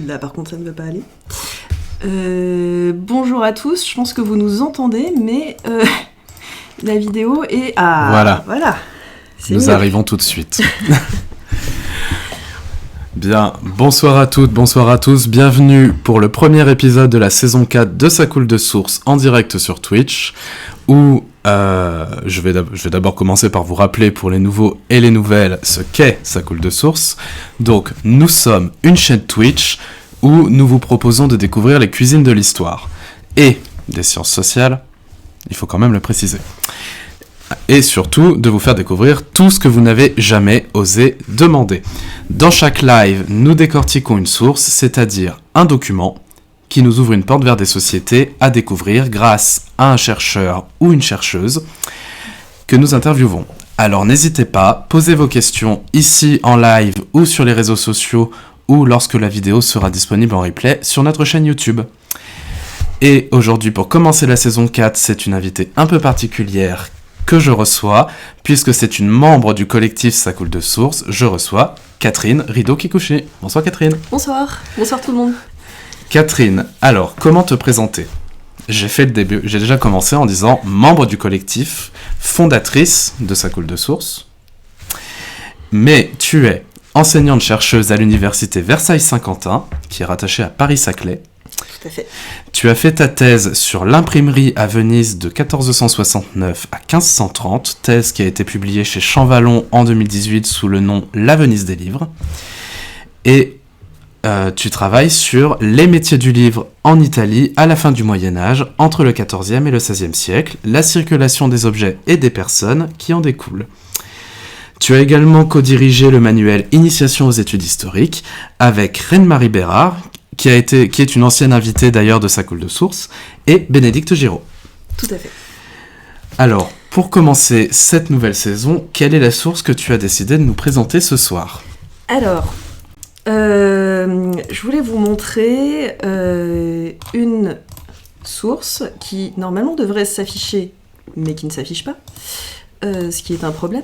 Là par contre ça ne va pas aller. Bonjour à tous, je pense que vous nous entendez, mais la vidéo est... Ah, voilà. Nous arrivons tout de suite. Bien, bonsoir à toutes, bonsoir à tous, bienvenue pour le premier épisode de la saison 4 de Ça coule de source en direct sur Twitch, où je vais d'abord commencer par vous rappeler pour les nouveaux et les nouvelles ce qu'est Ça coule de source. Donc, nous sommes une chaîne Twitch où nous vous proposons de découvrir les cuisines de l'histoire et des sciences sociales, il faut quand même le préciser. Et surtout, de vous faire découvrir tout ce que vous n'avez jamais osé demander. Dans chaque live, nous décortiquons une source, c'est-à-dire un document, qui nous ouvre une porte vers des sociétés à découvrir grâce à un chercheur ou une chercheuse que nous interviewons. Alors n'hésitez pas, posez vos questions ici en live ou sur les réseaux sociaux ou lorsque la vidéo sera disponible en replay sur notre chaîne YouTube. Et aujourd'hui, pour commencer la saison 4, c'est une invitée un peu particulière que je reçois, puisque c'est une membre du collectif Ça coule de source, je reçois Catherine Rideau-Kikuchi. Bonsoir Catherine. Bonsoir tout le monde. Catherine, alors, comment te présenter ? J'ai fait le début, j'ai déjà commencé en disant membre du collectif, fondatrice de Ça coule de source, mais tu es enseignante-chercheuse à l'université Versailles-Saint-Quentin, qui est rattachée à Paris-Saclay. Tout à fait. Tu as fait ta thèse sur l'imprimerie à Venise de 1469 à 1530, thèse qui a été publiée chez Champvallon en 2018 sous le nom La Venise des livres. Et tu travailles sur les métiers du livre en Italie à la fin du Moyen-Âge, entre le XIVe et le XVIe siècle, la circulation des objets et des personnes qui en découlent. Tu as également co-dirigé le manuel Initiation aux études historiques avec Reine-Marie Bérard, qui est une ancienne invitée d'ailleurs de Ça coule de source, et Bénédicte Giraud. Tout à fait. Alors, pour commencer cette nouvelle saison, quelle est la source que tu as décidé de nous présenter ce soir ? Alors, je voulais vous montrer une source qui normalement devrait s'afficher, mais qui ne s'affiche pas, ce qui est un problème.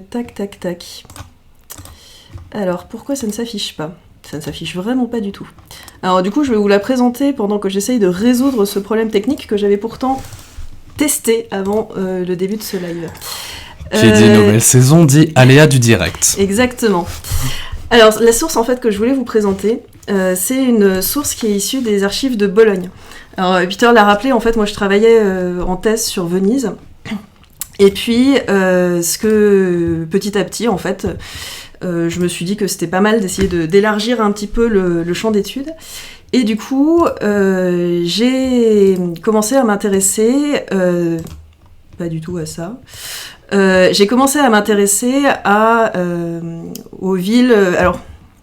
Tac. Alors, pourquoi ça ne s'affiche pas ? Ça ne s'affiche vraiment pas du tout. Alors du coup, je vais vous la présenter pendant que j'essaye de résoudre ce problème technique que j'avais pourtant testé avant le début de ce live. Qui dit nouvelle saison, dit aléa du direct. Exactement. Alors, la source en fait que je voulais vous présenter, c'est une source qui est issue des archives de Bologne. Alors, Peter l'a rappelé, en fait, moi je travaillais en thèse sur Venise. Et puis, petit à petit, en fait, je me suis dit que c'était pas mal d'essayer d'élargir un petit peu le champ d'études. Et du coup, j'ai commencé à m'intéresser, pas du tout à ça, j'ai commencé à m'intéresser aux villes, alors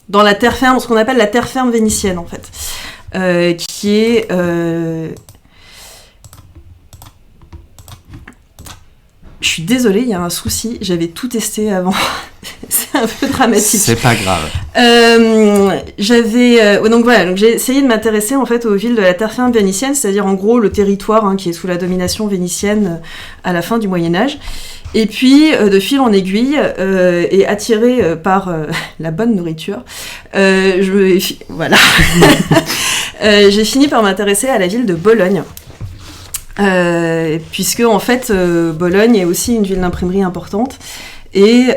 dans la terre ferme, ce qu'on appelle la terre ferme vénitienne en fait, qui est... Je suis désolée, il y a un souci, j'avais tout testé avant. C'est un peu dramatique. C'est pas grave. Donc j'ai essayé de m'intéresser en fait aux villes de la terre ferme vénitienne, c'est-à-dire en gros le territoire qui est sous la domination vénitienne à la fin du Moyen-Âge. Et puis, de fil en aiguille, et attirée par la bonne nourriture, j'ai fini par m'intéresser à la ville de Bologne. Puisque en fait Bologne est aussi une ville d'imprimerie importante et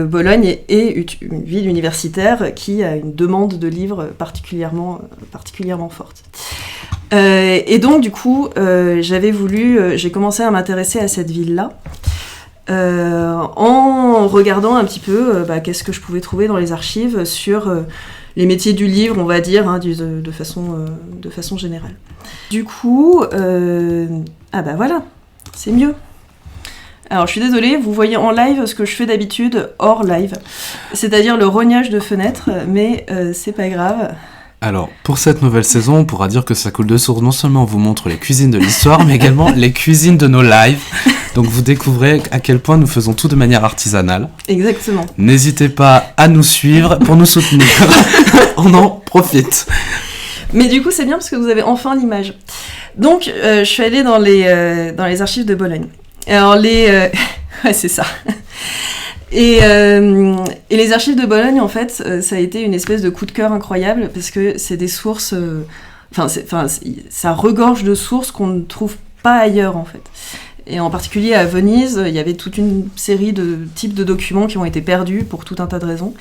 Bologne est une ville universitaire qui a une demande de livres particulièrement forte. Et donc du coup j'ai commencé à m'intéresser à cette ville-là en regardant un petit peu qu'est-ce que je pouvais trouver dans les archives sur les métiers du livre, on va dire, de façon générale. Du coup, voilà, c'est mieux. Alors, je suis désolée, vous voyez en live ce que je fais d'habitude hors live, c'est-à-dire le rognage de fenêtres, mais c'est pas grave. Alors, pour cette nouvelle saison, on pourra dire que Ça coule de source non seulement vous montre les cuisines de l'histoire, mais également les cuisines de nos lives. Donc vous découvrez à quel point nous faisons tout de manière artisanale. Exactement. N'hésitez pas à nous suivre pour nous soutenir. On en profite. Mais du coup, c'est bien parce que vous avez enfin l'image. Donc, je suis allée dans les archives de Bologne. Alors, ouais, c'est ça. Et les archives de Bologne, en fait, ça a été une espèce de coup de cœur incroyable parce que c'est des sources. Ça regorge de sources qu'on ne trouve pas ailleurs, en fait. Et en particulier à Venise, il y avait toute une série de types de documents qui ont été perdus pour tout un tas de raisons.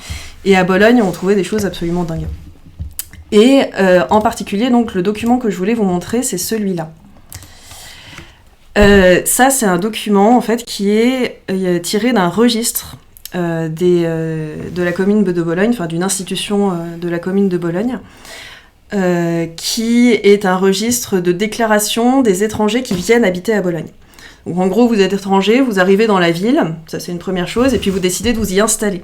Et à Bologne, on trouvait des choses absolument dingues. Et en particulier, donc, le document que je voulais vous montrer, c'est celui-là. Ça, c'est un document, en fait, qui est tiré d'un registre de la commune de Bologne, enfin d'une institution de la commune de Bologne, qui est un registre de déclaration des étrangers qui viennent habiter à Bologne. Donc en gros, vous êtes étranger, vous arrivez dans la ville, ça c'est une première chose, et puis vous décidez de vous y installer.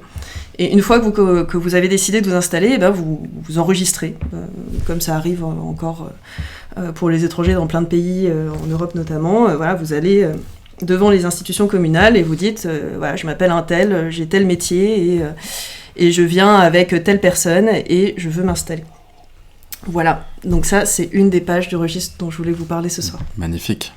Et une fois que vous avez décidé de vous installer, vous enregistrez, comme ça arrive encore pour les étrangers dans plein de pays, en Europe notamment. Vous allez devant les institutions communales et vous dites je m'appelle un tel, j'ai tel métier et je viens avec telle personne et je veux m'installer. Voilà, donc ça c'est une des pages du registre dont je voulais vous parler ce soir. Magnifique.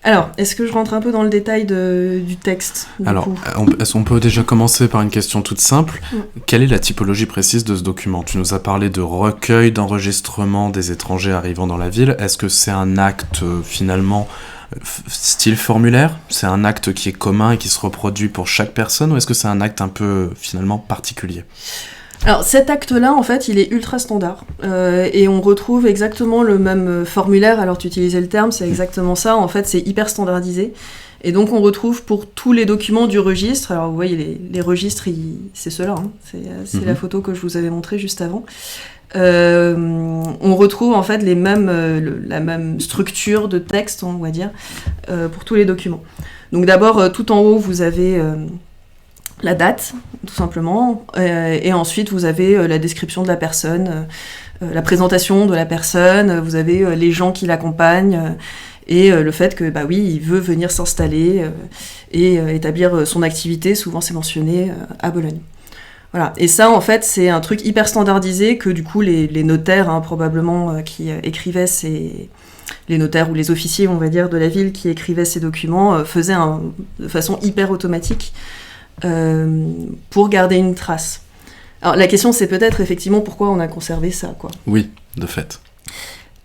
Alors, est-ce que je rentre un peu dans le détail du texte Alors, est-ce qu'on peut déjà commencer par une question toute simple. Quelle est la typologie précise de ce document ? Tu nous as parlé de recueil d'enregistrement des étrangers arrivant dans la ville. Est-ce que c'est un acte finalement style formulaire ? C'est un acte qui est commun et qui se reproduit pour chaque personne, ou est-ce que c'est un acte un peu finalement particulier ? Alors cet acte-là, en fait, il est ultra standard et on retrouve exactement le même formulaire. Alors tu utilisais le terme, c'est exactement ça. En fait, c'est hyper standardisé et donc on retrouve pour tous les documents du registre. Alors vous voyez, les registres, c'est ceux-là. Hein. C'est la photo que je vous avais montrée juste avant. On retrouve en fait la même structure de texte, on va dire, pour tous les documents. Donc d'abord, tout en haut, vous avez la date, tout simplement, et ensuite vous avez la description de la personne, la présentation de la personne, vous avez les gens qui l'accompagnent, et le fait que, il veut venir s'installer et établir son activité, souvent c'est mentionné à Bologne. Voilà. Et ça, en fait, c'est un truc hyper standardisé que, du coup, les notaires, probablement, qui écrivaient les notaires ou les officiers, on va dire, de la ville qui écrivaient ces documents, faisaient de façon hyper automatique, pour garder une trace. Alors la question c'est peut-être effectivement pourquoi on a conservé ça, quoi. Oui, de fait.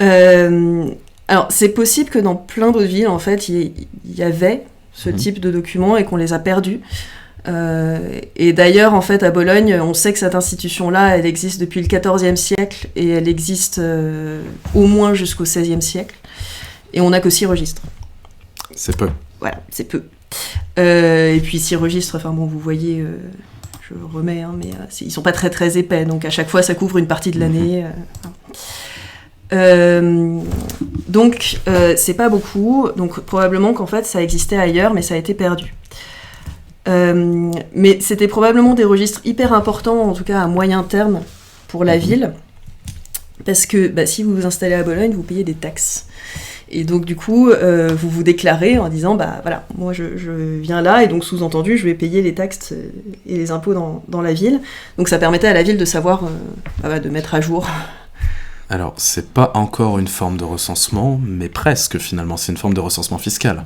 Alors c'est possible que dans plein d'autres villes en fait il y avait ce type de documents et qu'on les a perdus. Et d'ailleurs en fait à Bologne on sait que cette institution-là elle existe depuis le XIVe siècle et elle existe au moins jusqu'au XVIe siècle et on n'a que 6 registres. C'est peu. Voilà, c'est peu. Et puis 6 registres, vous voyez, je remets, mais ils sont pas très très épais, donc à chaque fois ça couvre une partie de l'année. Donc c'est pas beaucoup, donc probablement qu'en fait ça existait ailleurs, mais ça a été perdu. Mais c'était probablement des registres hyper importants, en tout cas à moyen terme, pour la ville, parce que si vous vous installez à Bologne, vous payez des taxes. Et donc du coup, vous vous déclarez en disant, moi je viens là, et donc sous-entendu, je vais payer les taxes et les impôts dans la ville. Donc ça permettait à la ville de savoir, de mettre à jour. Alors, c'est pas encore une forme de recensement, mais presque finalement, c'est une forme de recensement fiscal.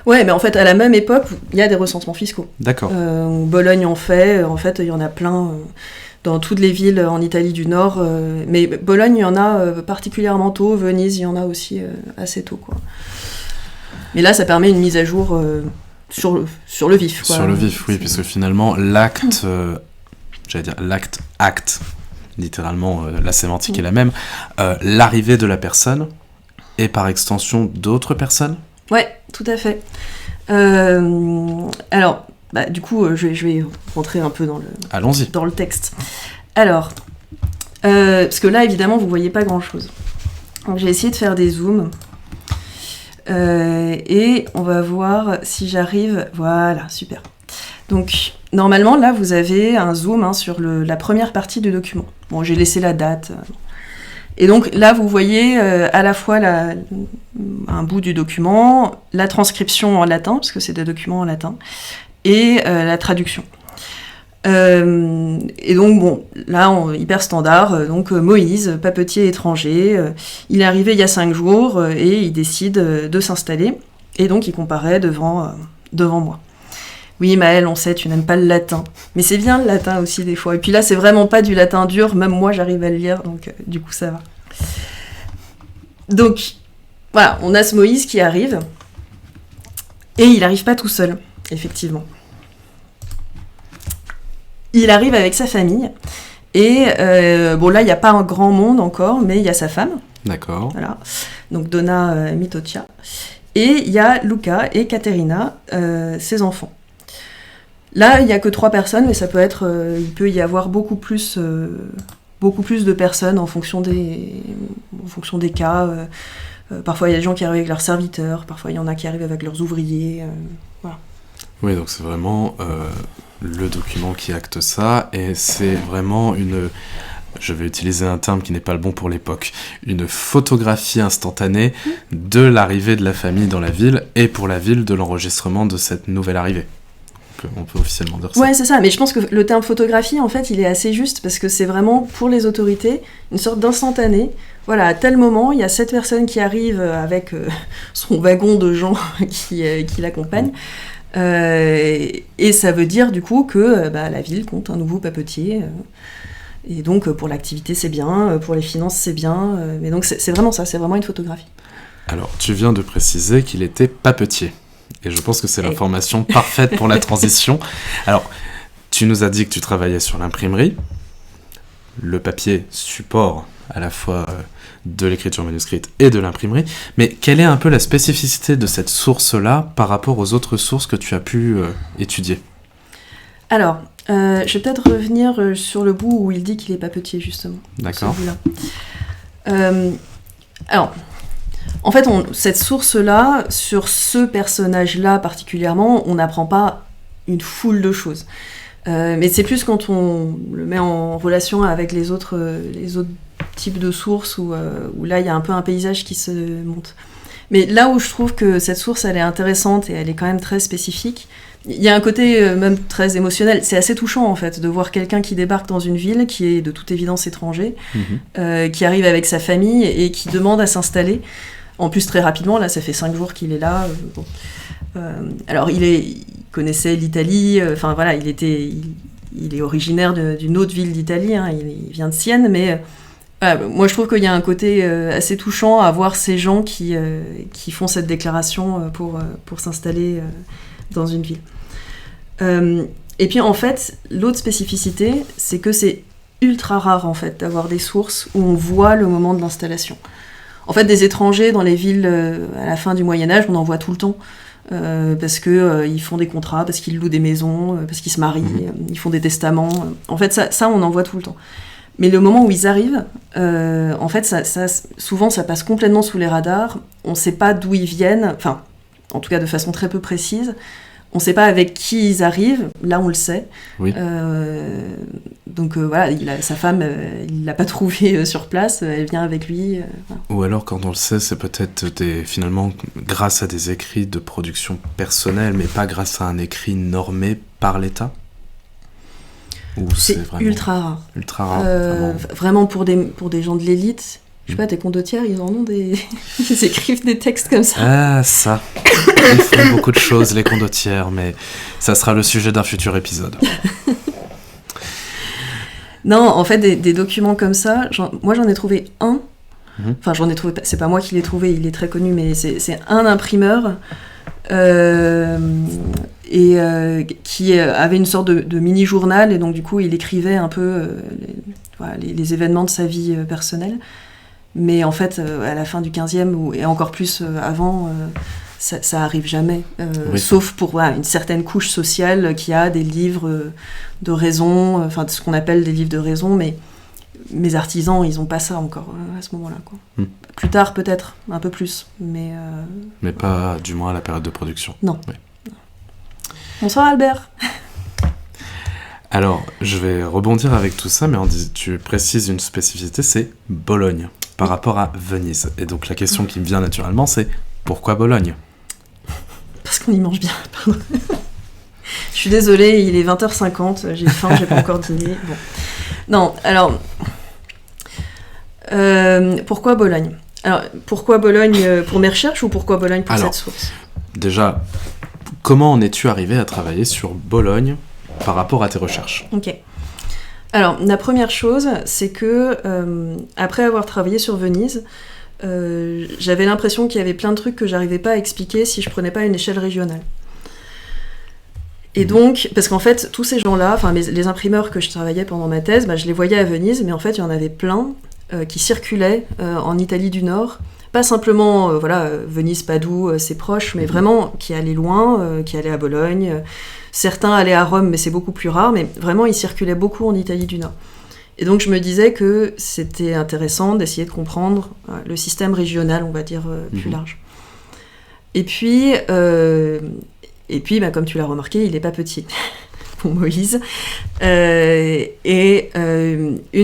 Ouais, mais en fait, à la même époque, il y a des recensements fiscaux. D'accord. Bologne en fait il y en a plein dans toutes les villes en Italie du Nord, mais Bologne, il y en a particulièrement tôt, Venise, il y en a aussi assez tôt, quoi. Mais là, ça permet une mise à jour sur le vif, quoi. Sur le vif, oui, puisque finalement, l'acte, acte, littéralement, la sémantique est la même, l'arrivée de la personne et par extension d'autres personnes. Ouais, tout à fait. Alors, du coup, je vais rentrer un peu dans le texte. Alors, parce que là, évidemment, vous voyez pas grand-chose. Donc, j'ai essayé de faire des zooms. Et on va voir si j'arrive... Voilà, super. Donc, normalement, là, vous avez un zoom sur la première partie du document. Bon, j'ai laissé la date... Et donc là, vous voyez à la fois un bout du document, la transcription en latin, parce que c'est des documents en latin, et la traduction. Et donc, là, hyper standard, donc Moïse, papetier étranger, il est arrivé il y a 5 jours et il décide de s'installer. Et donc il comparait devant moi. Oui, Maëlle, on sait, tu n'aimes pas le latin. Mais c'est bien le latin aussi des fois. Et puis là, c'est vraiment pas du latin dur, même moi j'arrive à le lire, donc du coup ça va. Donc, voilà, on a ce Moïse qui arrive. Et il n'arrive pas tout seul, effectivement. Il arrive avec sa famille. Et bon, là, il n'y a pas un grand monde encore, mais il y a sa femme. D'accord. Voilà. Donc Donna Mitotia. Et il y a Luca et Caterina, ses enfants. Là, il n'y a que 3 personnes, mais ça peut être, il peut y avoir beaucoup plus de personnes en fonction des cas. Parfois, il y a des gens qui arrivent avec leurs serviteurs, parfois, il y en a qui arrivent avec leurs ouvriers. Voilà. Oui, donc c'est vraiment le document qui acte ça, et c'est vraiment je vais utiliser un terme qui n'est pas le bon pour l'époque, une photographie instantanée de l'arrivée de la famille dans la ville, et pour la ville, de l'enregistrement de cette nouvelle arrivée. On peut officiellement dire ça. Ouais, c'est ça, mais je pense que le terme photographie, en fait, il est assez juste, parce que c'est vraiment, pour les autorités, une sorte d'instantané. Voilà, à tel moment, il y a cette personne qui arrive avec son wagon de gens qui l'accompagnent, et ça veut dire, du coup, que la ville compte un nouveau papetier, et donc, pour l'activité, c'est bien, pour les finances, c'est bien, mais donc, c'est vraiment ça, c'est vraiment une photographie. Alors, tu viens de préciser qu'il était papetier. Et je pense que c'est l'information parfaite pour la transition. Alors, tu nous as dit que tu travaillais sur l'imprimerie, le papier support à la fois de l'écriture manuscrite et de l'imprimerie, mais quelle est un peu la spécificité de cette source-là par rapport aux autres sources que tu as pu étudier ? Alors, je vais peut-être revenir sur le bout où il dit qu'il est papetier, justement. D'accord. Alors... En fait, cette source-là, sur ce personnage-là particulièrement, on n'apprend pas une foule de choses. Mais c'est plus quand on le met en relation avec les autres types de sources, où là, il y a un peu un paysage qui se monte. Mais là où je trouve que cette source, elle est intéressante et elle est quand même très spécifique, il y a un côté même très émotionnel. C'est assez touchant, en fait, de voir quelqu'un qui débarque dans une ville, qui est de toute évidence étranger, qui arrive avec sa famille et qui demande à s'installer. En plus, très rapidement, là, ça fait 5 jours qu'il est là. Alors, il connaissait l'Italie, voilà, il est originaire d'une autre ville d'Italie, hein, il vient de Sienne, mais moi, je trouve qu'il y a un côté assez touchant à voir ces gens qui font cette déclaration pour s'installer dans une ville. Et puis, en fait, l'autre spécificité, c'est que c'est ultra rare, en fait, d'avoir des sources où on voit le moment de l'installation. En fait, des étrangers dans les villes à la fin du Moyen-Âge, on en voit tout le temps. Parce qu'ils font des contrats, parce qu'ils louent des maisons, parce qu'ils se marient, ils font des testaments. En fait, ça, on en voit tout le temps. Mais le moment où ils arrivent, en fait, souvent, ça passe complètement sous les radars. On ne sait pas d'où ils viennent, enfin, en tout cas de façon très peu précise. On ne sait pas avec qui ils arrivent, là on le sait. Oui. Donc voilà, sa femme, il ne l'a pas trouvée sur place, elle vient avec lui. Voilà. Ou alors quand on le sait, c'est peut-être finalement grâce à des écrits de production personnelle, mais pas grâce à un écrit normé par l'État. Ou c'est vraiment ultra rare. Ultra rare. Vraiment pour des gens de l'élite. Je sais pas, tes condottières, ils en ont ils écrivent des textes comme ça. Ah, ça. Ils font beaucoup de choses, les condottières, mais ça sera le sujet d'un futur épisode. Non, en fait, des documents comme ça, moi j'en ai trouvé un. Enfin, j'en ai trouvé, c'est pas moi qui l'ai trouvé, il est très connu, mais c'est un imprimeur qui avait une sorte de mini-journal, et donc du coup, il écrivait un peu les événements de sa vie personnelle. Mais en fait, à la fin du 15e, et encore plus avant, ça arrive jamais. Oui. Sauf pour une certaine couche sociale qui a des livres de raison, enfin ce qu'on appelle des livres de raison, mais mes artisans, ils n'ont pas ça encore à ce moment-là, quoi. Plus tard, peut-être, un peu plus. Mais pas, du moins, à la période de production. Non. Oui. Bonsoir Albert. Alors, je vais rebondir avec tout ça, mais tu précises une spécificité, c'est Bologne, par rapport à Venise. Et donc la question qui me vient naturellement, c'est pourquoi Bologne ? Parce qu'on y mange bien, pardon. Je suis désolée, il est 20h50, j'ai faim, j'ai pas encore dîné. Bon. Non, alors... pourquoi Bologne ? Alors, pourquoi Bologne pour mes recherches ou pourquoi Bologne pour cette source ? déjà, comment en es-tu arrivé à travailler sur Bologne par rapport à tes recherches ? Ok. Alors, la première chose, c'est que après avoir travaillé sur Venise, j'avais l'impression qu'il y avait plein de trucs que j'arrivais pas à expliquer si je prenais pas une échelle régionale. Et donc, parce qu'en fait, tous ces gens-là, enfin les imprimeurs que je travaillais pendant ma thèse, je les voyais à Venise, mais en fait, il y en avait plein qui circulaient en Italie du Nord. Pas simplement, Venise, Padoue, c'est proche, mais vraiment qui allaient loin, qui allaient à Bologne. Certains allaient à Rome, mais c'est beaucoup plus rare, mais vraiment, ils circulaient beaucoup en Italie du Nord. Et donc, je me disais que c'était intéressant d'essayer de comprendre le système régional, on va dire, plus large. Et puis, comme tu l'as remarqué, il n'est pas petit, pour Moïse. Une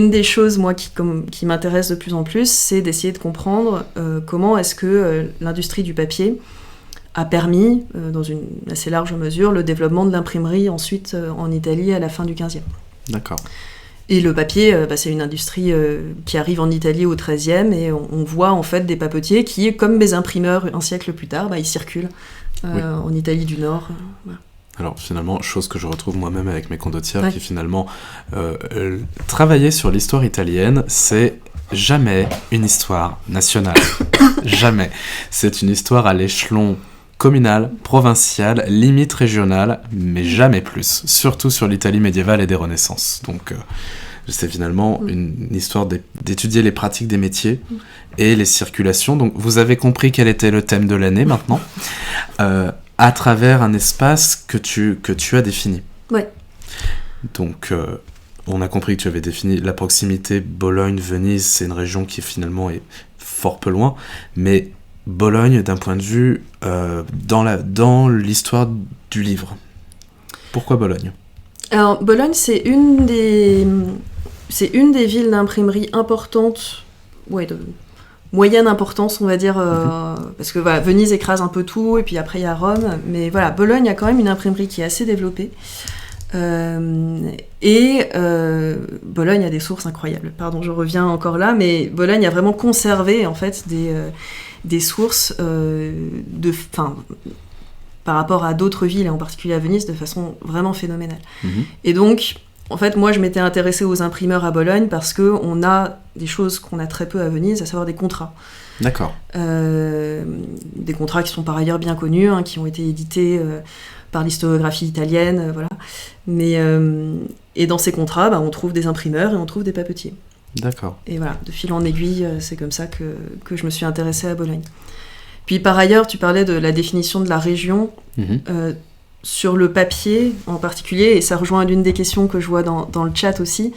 des choses, moi, qui m'intéresse de plus en plus, c'est d'essayer de comprendre comment est-ce que l'industrie du papier a permis, dans une assez large mesure, le développement de l'imprimerie ensuite en Italie à la fin du XVe. D'accord. Et le papier, c'est une industrie qui arrive en Italie au XIIIe, et on voit en fait des papetiers qui, comme mes imprimeurs un siècle plus tard, ils circulent en Italie du Nord. Voilà. Alors finalement, chose que je retrouve moi-même avec mes condottières, qui finalement travailler sur l'histoire italienne, c'est jamais une histoire nationale. Jamais. C'est une histoire à l'échelon communal, provincial, limite régionale, mais jamais plus. Surtout sur l'Italie médiévale et des Renaissances. Donc c'est finalement une histoire d'étudier les pratiques des métiers et les circulations. Donc vous avez compris quel était le thème de l'année maintenant, à travers un espace que tu as défini. Ouais. Donc on a compris que tu avais défini la proximité Bologne-Venise, c'est une région qui finalement est fort peu loin, mais Bologne d'un point de vue dans l'histoire du livre. Pourquoi Bologne ? Alors Bologne, c'est une des villes d'imprimerie importantes, de moyenne importance, on va dire, parce que Venise écrase un peu tout, et puis après il y a Rome, mais voilà, Bologne a quand même une imprimerie qui est assez développée. Bologne a des sources incroyables. Pardon, je reviens encore là, mais Bologne a vraiment conservé en fait des sources par rapport à d'autres villes, et en particulier à Venise, de façon vraiment phénoménale. Et donc, en fait, moi, je m'étais intéressée aux imprimeurs à Bologne parce qu'on a des choses qu'on a très peu à Venise, à savoir des contrats. D'accord. Des contrats qui sont par ailleurs bien connus, qui ont été édités par l'historiographie italienne, voilà. Mais, et dans ces contrats, on trouve des imprimeurs et on trouve des papetiers. D'accord. Et voilà, de fil en aiguille, c'est comme ça que je me suis intéressée à Bologne. Puis par ailleurs, tu parlais de la définition de la région sur le papier en particulier, et ça rejoint l'une des questions que je vois dans le chat aussi.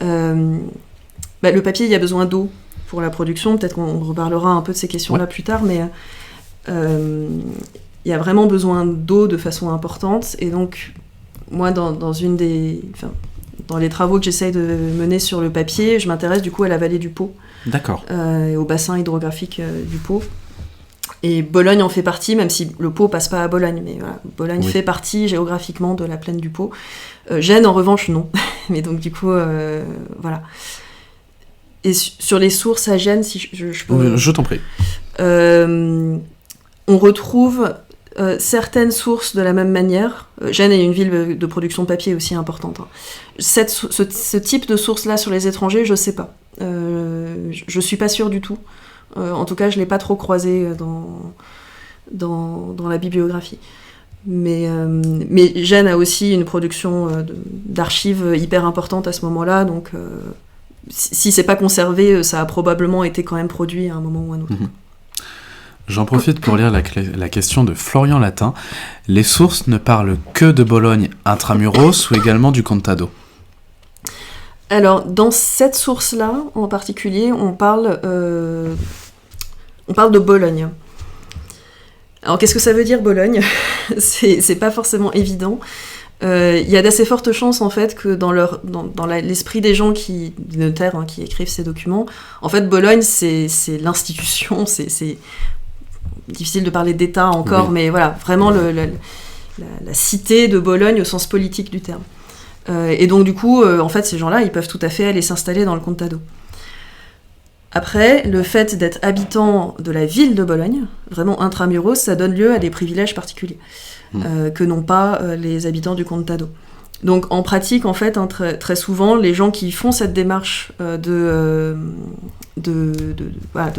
Le papier, il y a besoin d'eau pour la production, peut-être qu'on reparlera un peu de ces questions-là plus tard, mais il y a vraiment besoin d'eau de façon importante, et donc moi, dans les travaux que j'essaye de mener sur le papier, je m'intéresse du coup à la vallée du Pô. D'accord. Et au bassin hydrographique du Pô. Et Bologne en fait partie, même si le Pô passe pas à Bologne, mais voilà, Bologne fait partie géographiquement de la plaine du Pô. Gênes, en revanche, non. Mais donc du coup, voilà. Et sur les sources à Gênes, si je peux... Je t'en prie. On retrouve certaines sources de la même manière. Gênes est une ville de production de papier aussi importante. Ce type de source-là sur les étrangers, je sais pas. Je suis pas sûre du tout. En tout cas, je l'ai pas trop croisé dans la bibliographie. Mais Gênes a aussi une production d'archives hyper importante à ce moment-là, donc si c'est pas conservé, ça a probablement été quand même produit à un moment ou à un autre. J'en profite pour lire la question de Florian Latin. Les sources ne parlent que de Bologne intramuros ou également du Contado ? Alors, dans cette source-là, en particulier, on parle de Bologne. Alors, qu'est-ce que ça veut dire, Bologne ? C'est pas forcément évident. Il y a d'assez fortes chances, en fait, que dans l'esprit des gens des notaires qui écrivent ces documents, en fait, Bologne, c'est l'institution, c'est difficile de parler d'État encore, mais voilà, vraiment la cité de Bologne au sens politique du terme. Et donc du coup, en fait, ces gens-là, ils peuvent tout à fait aller s'installer dans le Contado. Après, le fait d'être habitant de la ville de Bologne, vraiment intramuros, ça donne lieu à des privilèges particuliers que n'ont pas les habitants du Contado. Donc en pratique, en fait, très souvent, les gens qui font cette démarche de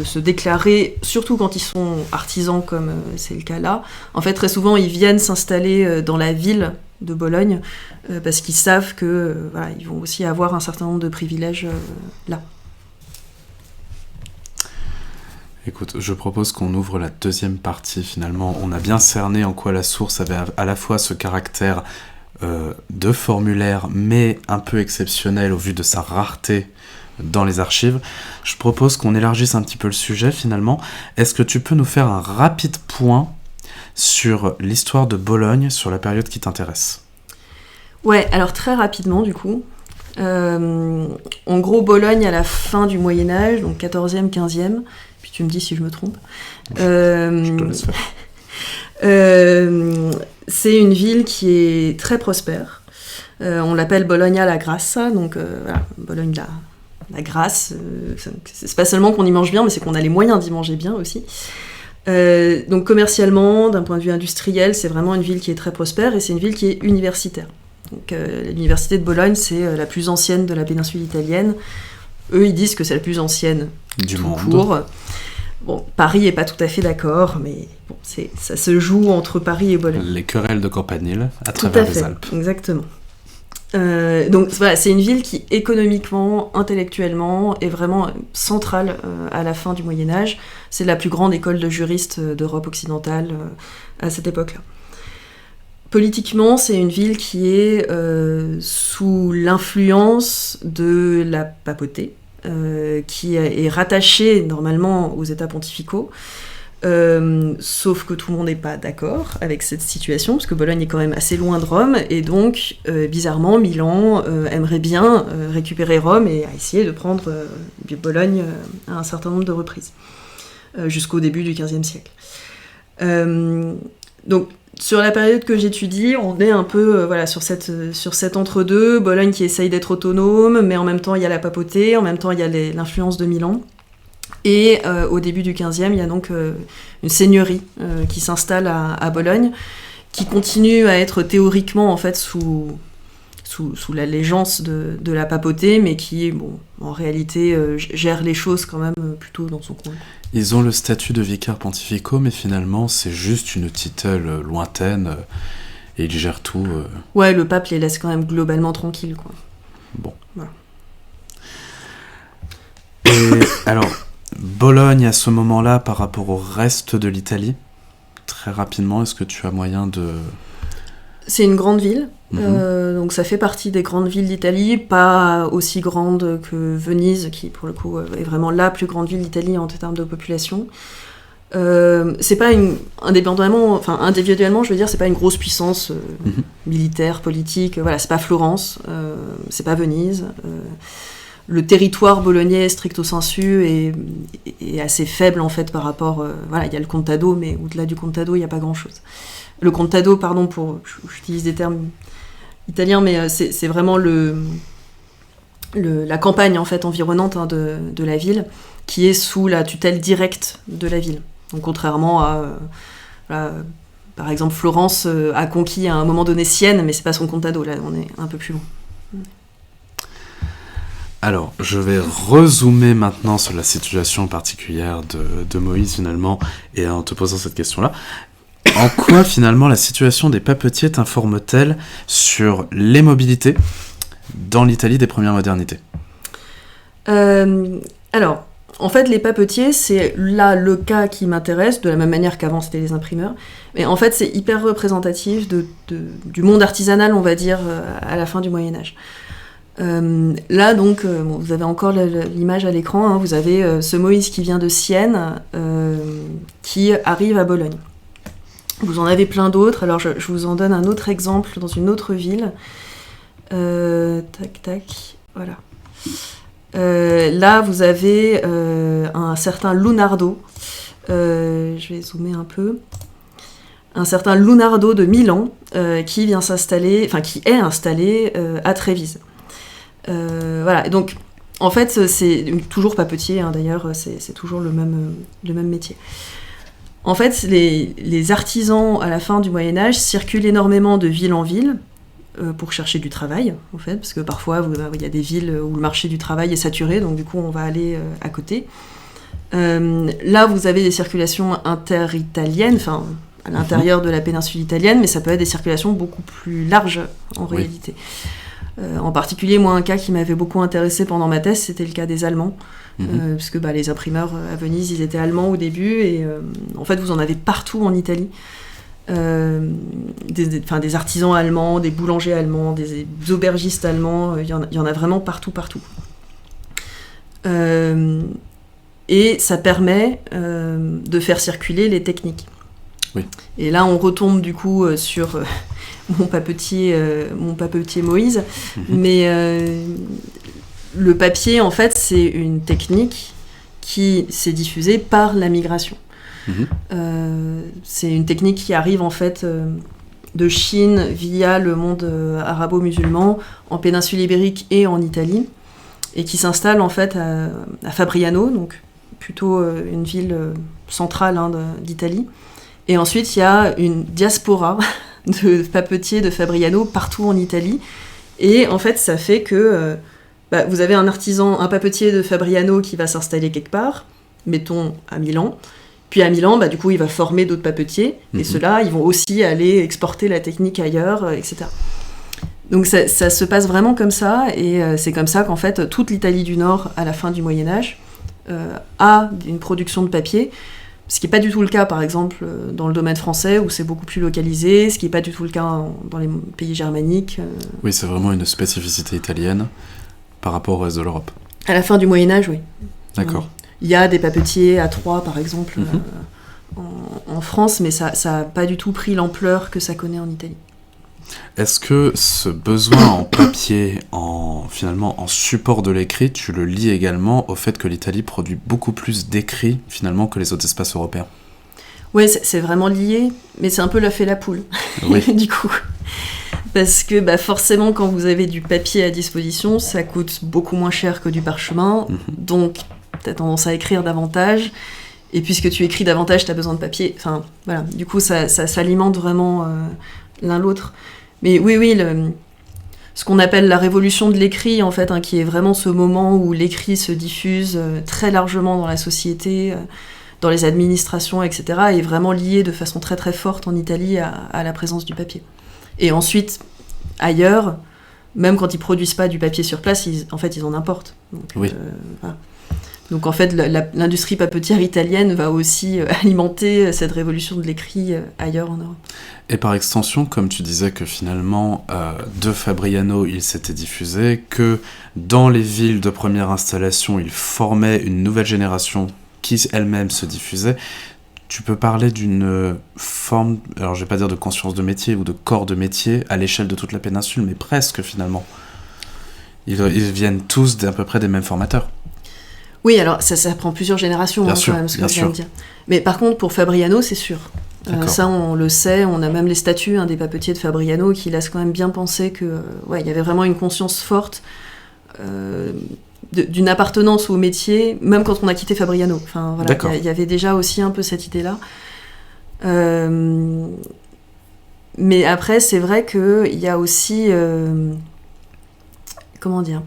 se déclarer, surtout quand ils sont artisans comme c'est le cas là, en fait, très souvent, ils viennent s'installer dans la ville de Bologne parce qu'ils savent que ils vont aussi avoir un certain nombre de privilèges là. Écoute, je propose qu'on ouvre la deuxième partie finalement. On a bien cerné en quoi la source avait à la fois ce caractère de formulaire, mais un peu exceptionnel au vu de sa rareté dans les archives. Je propose qu'on élargisse un petit peu le sujet finalement. Est-ce que tu peux nous faire un rapide point sur l'histoire de Bologne, sur la période qui t'intéresse ? Ouais, alors très rapidement du coup. En gros, Bologne à la fin du Moyen-Âge, donc 14e, 15e, puis tu me dis si je me trompe. Je te laisse faire. C'est une ville qui est très prospère. On l'appelle Bologna la Grassa, donc Bologne la grâce. C'est pas seulement qu'on y mange bien, mais c'est qu'on a les moyens d'y manger bien aussi. Donc commercialement, d'un point de vue industriel, c'est vraiment une ville qui est très prospère et c'est une ville qui est universitaire. Donc, l'université de Bologne, c'est la plus ancienne de la péninsule italienne. Eux, ils disent que c'est la plus ancienne du monde. Court. Bon, Paris n'est pas tout à fait d'accord, mais bon, ça se joue entre Paris et Bologne. Les querelles de campanile à travers les Alpes. Exactement. Donc voilà, c'est une ville qui économiquement, intellectuellement est vraiment centrale à la fin du Moyen-Âge. C'est la plus grande école de juristes d'Europe occidentale à cette époque-là. Politiquement, c'est une ville qui est sous l'influence de la papauté, qui est rattachée normalement aux États pontificaux, sauf que tout le monde n'est pas d'accord avec cette situation, parce que Bologne est quand même assez loin de Rome, et donc, bizarrement, Milan aimerait bien récupérer Rome et a essayé de prendre Bologne à un certain nombre de reprises, jusqu'au début du XVe siècle. Donc, sur la période que j'étudie, on est un peu sur cet entre-deux, Bologne qui essaye d'être autonome, mais en même temps il y a la papauté, en même temps il y a l'influence de Milan. Et au début du XVe, il y a donc une seigneurie qui s'installe à Bologne, qui continue à être théoriquement en fait sous l'allégeance de la papauté, mais qui, en réalité, gère les choses quand même plutôt dans son coin. Ils ont le statut de vicaires pontificaux, mais finalement, c'est juste une titelle lointaine, et ils gèrent tout. Ouais, le pape les laisse quand même globalement tranquilles, quoi. Bon. Voilà. Et alors, Bologne, à ce moment-là, par rapport au reste de l'Italie, très rapidement, est-ce que tu as moyen de... C'est une grande ville, donc ça fait partie des grandes villes d'Italie, pas aussi grande que Venise, qui pour le coup est vraiment la plus grande ville d'Italie en termes de population. C'est pas individuellement, je veux dire, c'est pas une grosse puissance militaire, politique. Voilà, c'est pas Florence, c'est pas Venise. Le territoire bolognais stricto sensu est assez faible en fait par rapport. Il y a le Contado, mais au-delà du Contado, il y a pas grand-chose. Le Contado, pardon, j'utilise des termes italiens, mais c'est vraiment la campagne en fait environnante de la ville, qui est sous la tutelle directe de la ville. Donc contrairement à, par exemple, Florence a conquis à un moment donné Sienne, mais c'est pas son Contado, là on est un peu plus loin. Alors, je vais rezoomer maintenant sur la situation particulière de Moïse finalement, et en te posant cette question-là. En quoi, finalement, la situation des papetiers t'informe-t-elle sur les mobilités dans l'Italie des premières modernités ? Alors, en fait, les papetiers, c'est là le cas qui m'intéresse, de la même manière qu'avant c'était les imprimeurs. Mais en fait, c'est hyper représentatif du monde artisanal, on va dire, à la fin du Moyen-Âge. Là, donc, vous avez encore l'image à l'écran, hein, vous avez ce Moïse qui vient de Sienne, qui arrive à Bologne. Vous en avez plein d'autres, alors je vous en donne un autre exemple dans une autre ville. Voilà. Là, vous avez un certain Lunardo. Je vais zoomer un peu. Un certain Lunardo de Milan qui est installé à Trévise. Voilà. Et donc, En fait, c'est toujours papetier, hein, d'ailleurs, c'est toujours le même métier. En fait, les artisans, à la fin du Moyen-Âge, circulent énormément de ville en ville pour chercher du travail, en fait, parce que parfois, il y a des villes où le marché du travail est saturé, donc du coup, on va aller à côté. Là, vous avez des circulations interitaliennes, enfin, à l'intérieur de la péninsule italienne, mais ça peut être des circulations beaucoup plus larges, en réalité. En particulier, moi, un cas qui m'avait beaucoup intéressé pendant ma thèse, c'était le cas des Allemands. Parce que les imprimeurs à Venise, ils étaient allemands au début, et en fait, vous en avez partout en Italie. Des artisans allemands, des boulangers allemands, des aubergistes allemands, il y en a vraiment partout. Et ça permet de faire circuler les techniques. Oui. Et là, on retombe du coup sur mon papetier Moïse. Mais le papier, en fait, c'est une technique qui s'est diffusée par la migration. C'est une technique qui arrive en fait de Chine via le monde arabo-musulman, en péninsule ibérique et en Italie, et qui s'installe en fait à Fabriano, donc plutôt une ville centrale d'Italie. Et ensuite, il y a une diaspora de papetiers de Fabriano partout en Italie. Et en fait, ça fait que vous avez un papetier de Fabriano qui va s'installer quelque part, mettons à Milan. Puis à Milan, du coup, il va former d'autres papetiers. Et ceux-là, ils vont aussi aller exporter la technique ailleurs, etc. Donc ça se passe vraiment comme ça. Et c'est comme ça qu'en fait, toute l'Italie du Nord, à la fin du Moyen-Âge, a une production de papier. Ce qui n'est pas du tout le cas, par exemple, dans le domaine français, où c'est beaucoup plus localisé, ce qui n'est pas du tout le cas dans les pays germaniques. Oui, c'est vraiment une spécificité italienne par rapport au reste de l'Europe. À la fin du Moyen-Âge, oui. D'accord. Il y a des papetiers à Troyes, par exemple, en France, mais ça n'a pas du tout pris l'ampleur que ça connaît en Italie. Est-ce que ce besoin en papier, finalement en support de l'écrit, tu le lis également au fait que l'Italie produit beaucoup plus d'écrits finalement que les autres espaces européens ? Oui, c'est vraiment lié, mais c'est un peu l'œuf et la poule, oui. Du coup. Parce que forcément, quand vous avez du papier à disposition, ça coûte beaucoup moins cher que du parchemin, donc tu as tendance à écrire davantage, et puisque tu écris davantage, tu as besoin de papier. Enfin, voilà, du coup, ça s'alimente vraiment l'un l'autre. Mais oui, ce qu'on appelle la révolution de l'écrit, en fait, qui est vraiment ce moment où l'écrit se diffuse très largement dans la société, dans les administrations, etc., est vraiment lié de façon très très forte en Italie à la présence du papier. Et ensuite, ailleurs, même quand ils produisent pas du papier sur place, ils en importent. Donc, oui. Voilà. Donc en fait, l'industrie papetière italienne va aussi alimenter cette révolution de l'écrit ailleurs en Europe. Et par extension, comme tu disais que finalement, de Fabriano, il s'était diffusé, que dans les villes de première installation, il formait une nouvelle génération qui elle-même se diffusait, tu peux parler d'une forme, alors je vais pas dire de conscience de métier ou de corps de métier à l'échelle de toute la péninsule, mais presque finalement. Ils viennent tous d'à peu près des mêmes formateurs. Oui, alors ça prend plusieurs générations, bien sûr, quand même, ce que bien je viens de dire. Mais par contre, pour Fabriano, c'est sûr. Ça, on le sait, on a même les statuts des papetiers de Fabriano qui laissent quand même bien penser que, il y avait vraiment une conscience forte d'une appartenance au métier, même quand on a quitté Fabriano. Enfin, voilà, il y avait déjà aussi un peu cette idée-là. Mais après, c'est vrai qu'il y a aussi... comment dire ?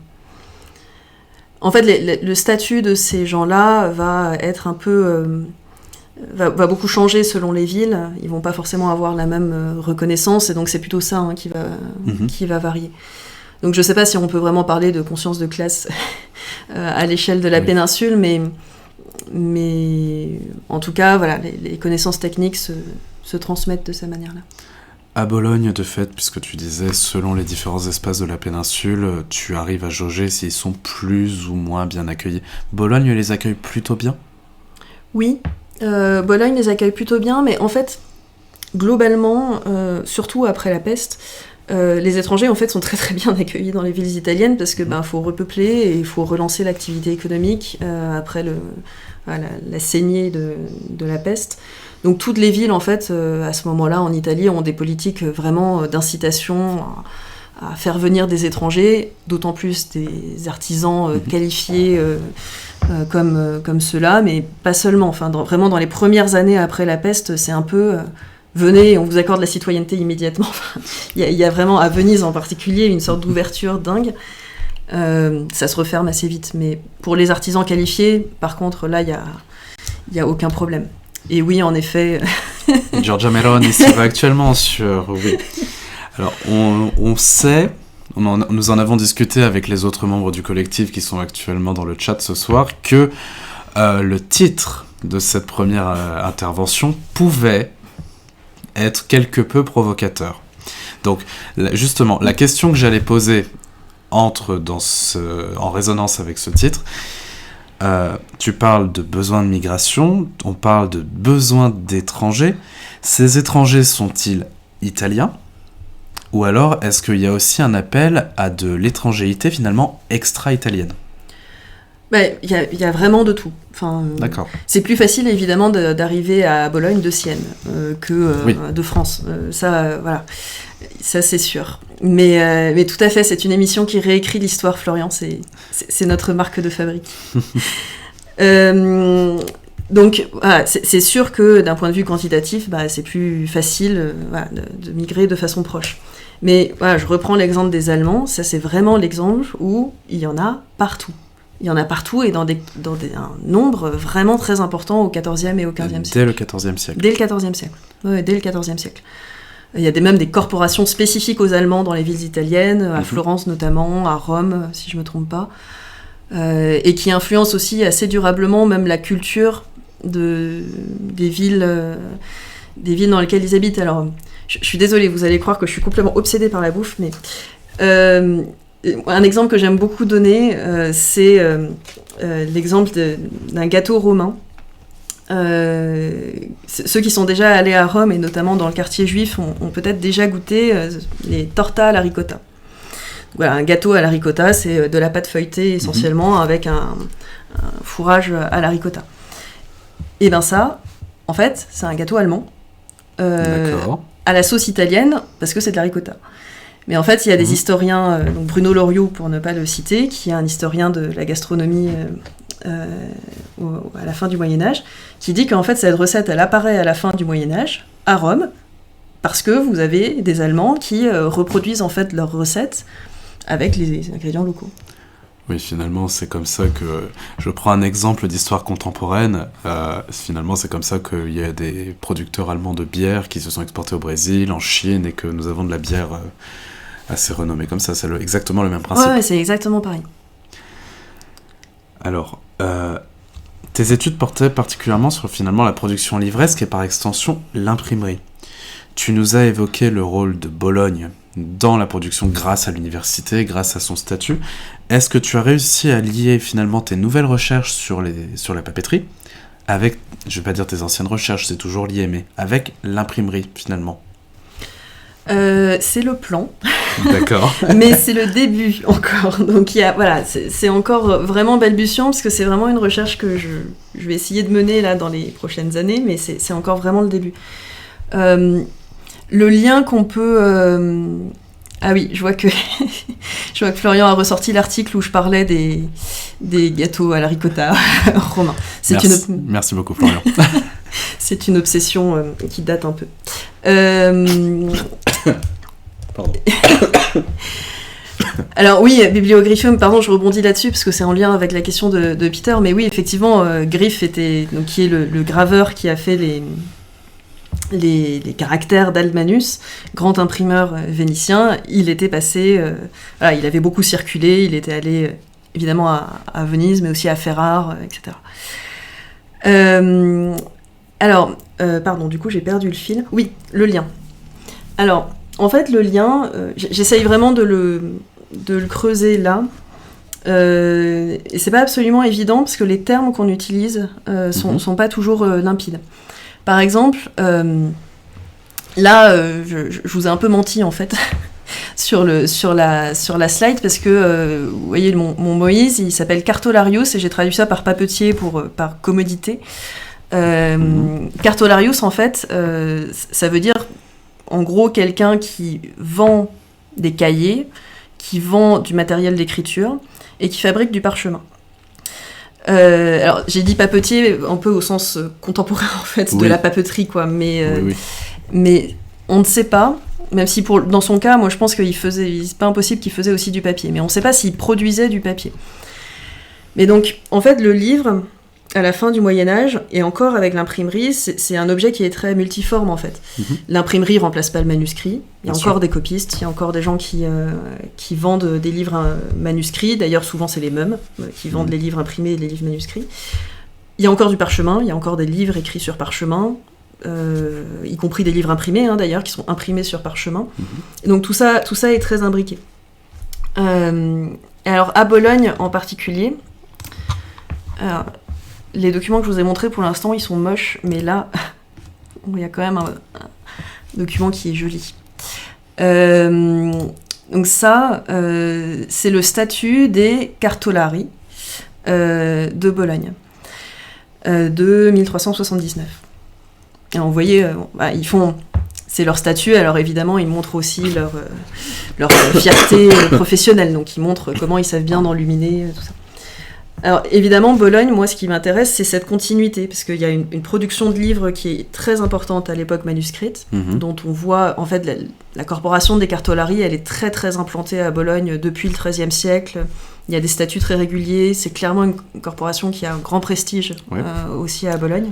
En fait, le statut de ces gens-là va être un peu... va beaucoup changer selon les villes. Ils vont pas forcément avoir la même reconnaissance, et donc c'est plutôt ça qui va varier. Donc je sais pas si on peut vraiment parler de conscience de classe à l'échelle de la péninsule, mais en tout cas, voilà, les connaissances techniques se transmettent de cette manière-là. À Bologne, de fait, puisque tu disais, selon les différents espaces de la péninsule, tu arrives à jauger s'ils sont plus ou moins bien accueillis. Bologne les accueille plutôt bien ? Oui, Bologne les accueille plutôt bien, mais en fait, globalement, surtout après la peste, les étrangers en fait sont très très bien accueillis dans les villes italiennes parce que faut repeupler et il faut relancer l'activité économique après la saignée de la peste. Donc toutes les villes en fait à ce moment-là en Italie ont des politiques vraiment d'incitation faire venir des étrangers, d'autant plus des artisans qualifiés comme ceux-là, mais pas seulement. Enfin, vraiment, dans les premières années après la peste, c'est un peu... venez, on vous accorde la citoyenneté immédiatement. Il y a vraiment, à Venise en particulier, une sorte d'ouverture dingue. Ça se referme assez vite. Mais pour les artisans qualifiés, par contre, là, il y a aucun problème. Et oui, en effet... Giorgia Meloni va actuellement sur... Oui. Alors, on sait, nous en avons discuté avec les autres membres du collectif qui sont actuellement dans le chat ce soir, que le titre de cette première intervention pouvait être quelque peu provocateur. Donc, justement, la question que j'allais poser entre en résonance avec ce titre, tu parles de besoin de migration, on parle de besoin d'étrangers. Ces étrangers sont-ils italiens ? Ou alors, est-ce qu'il y a aussi un appel à de l'étrangérité finalement extra-italienne ? Il y a vraiment de tout. Enfin, d'accord. C'est plus facile évidemment d'arriver à Bologne de Sienne que de France. Voilà, ça c'est sûr. Mais tout à fait, c'est une émission qui réécrit l'histoire, Florian. C'est notre marque de fabrique. Donc, voilà, c'est sûr que d'un point de vue quantitatif, c'est plus facile de migrer de façon proche. Mais voilà, je reprends l'exemple des Allemands. Ça, c'est vraiment l'exemple où il y en a partout. Il y en a partout et dans un nombre vraiment très important au XIVe et au XVe siècle. Dès le XIVe siècle. Dès le XIVe siècle. Oui, dès le XIVe siècle. Il y a même des corporations spécifiques aux Allemands dans les villes italiennes, à Florence notamment, à Rome, si je ne me trompe pas, et qui influencent aussi assez durablement même la culture des villes dans lesquelles ils habitent. Alors, je suis désolée, vous allez croire que je suis complètement obsédée par la bouffe, mais... un exemple que j'aime beaucoup donner, c'est l'exemple d'un gâteau romain. Ceux qui sont déjà allés à Rome, et notamment dans le quartier juif, ont peut-être déjà goûté les tortas à la ricotta. Voilà, un gâteau à la ricotta, c'est de la pâte feuilletée essentiellement, avec un fourrage à la ricotta. Et bien ça, en fait, c'est un gâteau allemand, à la sauce italienne, parce que c'est de la ricotta. Mais en fait, il y a des historiens, donc Bruno Loriot pour ne pas le citer, qui est un historien de la gastronomie à la fin du Moyen-Âge, qui dit qu'en fait, cette recette, elle apparaît à la fin du Moyen-Âge, à Rome, parce que vous avez des Allemands qui reproduisent en fait leurs recettes avec les ingrédients locaux. Oui, finalement, c'est comme ça que... Je prends un exemple d'histoire contemporaine. Finalement, c'est comme ça qu'il y a des producteurs allemands de bière qui se sont exportés au Brésil, en Chine, et que nous avons de la bière assez renommée comme ça. C'est exactement le même principe. Ouais, c'est exactement pareil. Alors, tes études portaient particulièrement sur finalement la production livresque et par extension l'imprimerie. Tu nous as évoqué le rôle de Bologne dans la production grâce à l'université, grâce à son statut. Est-ce que tu as réussi à lier finalement tes nouvelles recherches sur la papeterie avec, je vais pas dire tes anciennes recherches, c'est toujours lié, mais avec l'imprimerie finalement? C'est le plan. D'accord. Mais c'est le début encore. Donc c'est encore vraiment balbutiant parce que c'est vraiment une recherche que je vais essayer de mener là dans les prochaines années, mais c'est encore vraiment le début. Le lien qu'on peut... Ah oui, je vois que Florian a ressorti l'article où je parlais des gâteaux à la ricotta romains. Merci beaucoup Florian. C'est une obsession qui date un peu. Pardon. Alors oui, Bibliographium, pardon, je rebondis là-dessus parce que c'est en lien avec la question de Peter, mais oui, effectivement, Grif qui est le graveur qui a fait les caractères d'Aldmanus, grand imprimeur vénitien. Il était passé, il avait beaucoup circulé, il était allé évidemment à Venise, mais aussi à Ferrare, etc. Pardon, du coup j'ai perdu le fil. Oui, le lien. Alors, en fait, le lien, j'essaye vraiment de le creuser là. Et c'est pas absolument évident parce que les termes qu'on utilise sont pas toujours limpides. Par exemple, je vous ai un peu menti en fait sur la slide parce que vous voyez mon Moïse, il s'appelle Cartolarius et j'ai traduit ça par papetier par commodité. Cartolarius en fait, ça veut dire en gros quelqu'un qui vend des cahiers, qui vend du matériel d'écriture et qui fabrique du parchemin. Alors, j'ai dit papetier un peu au sens contemporain, en fait, de la papeterie, quoi. Mais on ne sait pas, même si dans son cas, moi, je pense c'est pas impossible qu'il faisait aussi du papier. Mais on ne sait pas s'il produisait du papier. Mais donc, en fait, le livre, à la fin du Moyen-Âge, et encore avec l'imprimerie, c'est un objet qui est très multiforme, en fait. L'imprimerie remplace pas le manuscrit. Il y a encore des copistes, il y a encore des gens qui vendent des livres manuscrits. D'ailleurs, souvent, c'est les mêmes qui vendent les livres imprimés et les livres manuscrits. Il y a encore du parchemin, il y a encore des livres écrits sur parchemin, y compris des livres imprimés, d'ailleurs, qui sont imprimés sur parchemin. Et donc, tout ça est très imbriqué. Alors, à Bologne, en particulier... les documents que je vous ai montrés, pour l'instant, ils sont moches, mais là, il y a quand même un document qui est joli. Donc ça, c'est le statut des Cartolari de Bologne, de 1379. Et vous voyez, ils font... C'est leur statut, alors évidemment, ils montrent aussi leur fierté professionnelle, donc ils montrent comment ils savent bien enluminer, tout ça. Alors évidemment, Bologne, moi ce qui m'intéresse, c'est cette continuité, parce qu'il y a une production de livres qui est très importante à l'époque manuscrite, dont on voit, en fait, la corporation des Cartolari, elle est très très implantée à Bologne depuis le XIIIe siècle. Il y a des statuts très réguliers, c'est clairement une corporation qui a un grand prestige aussi à Bologne.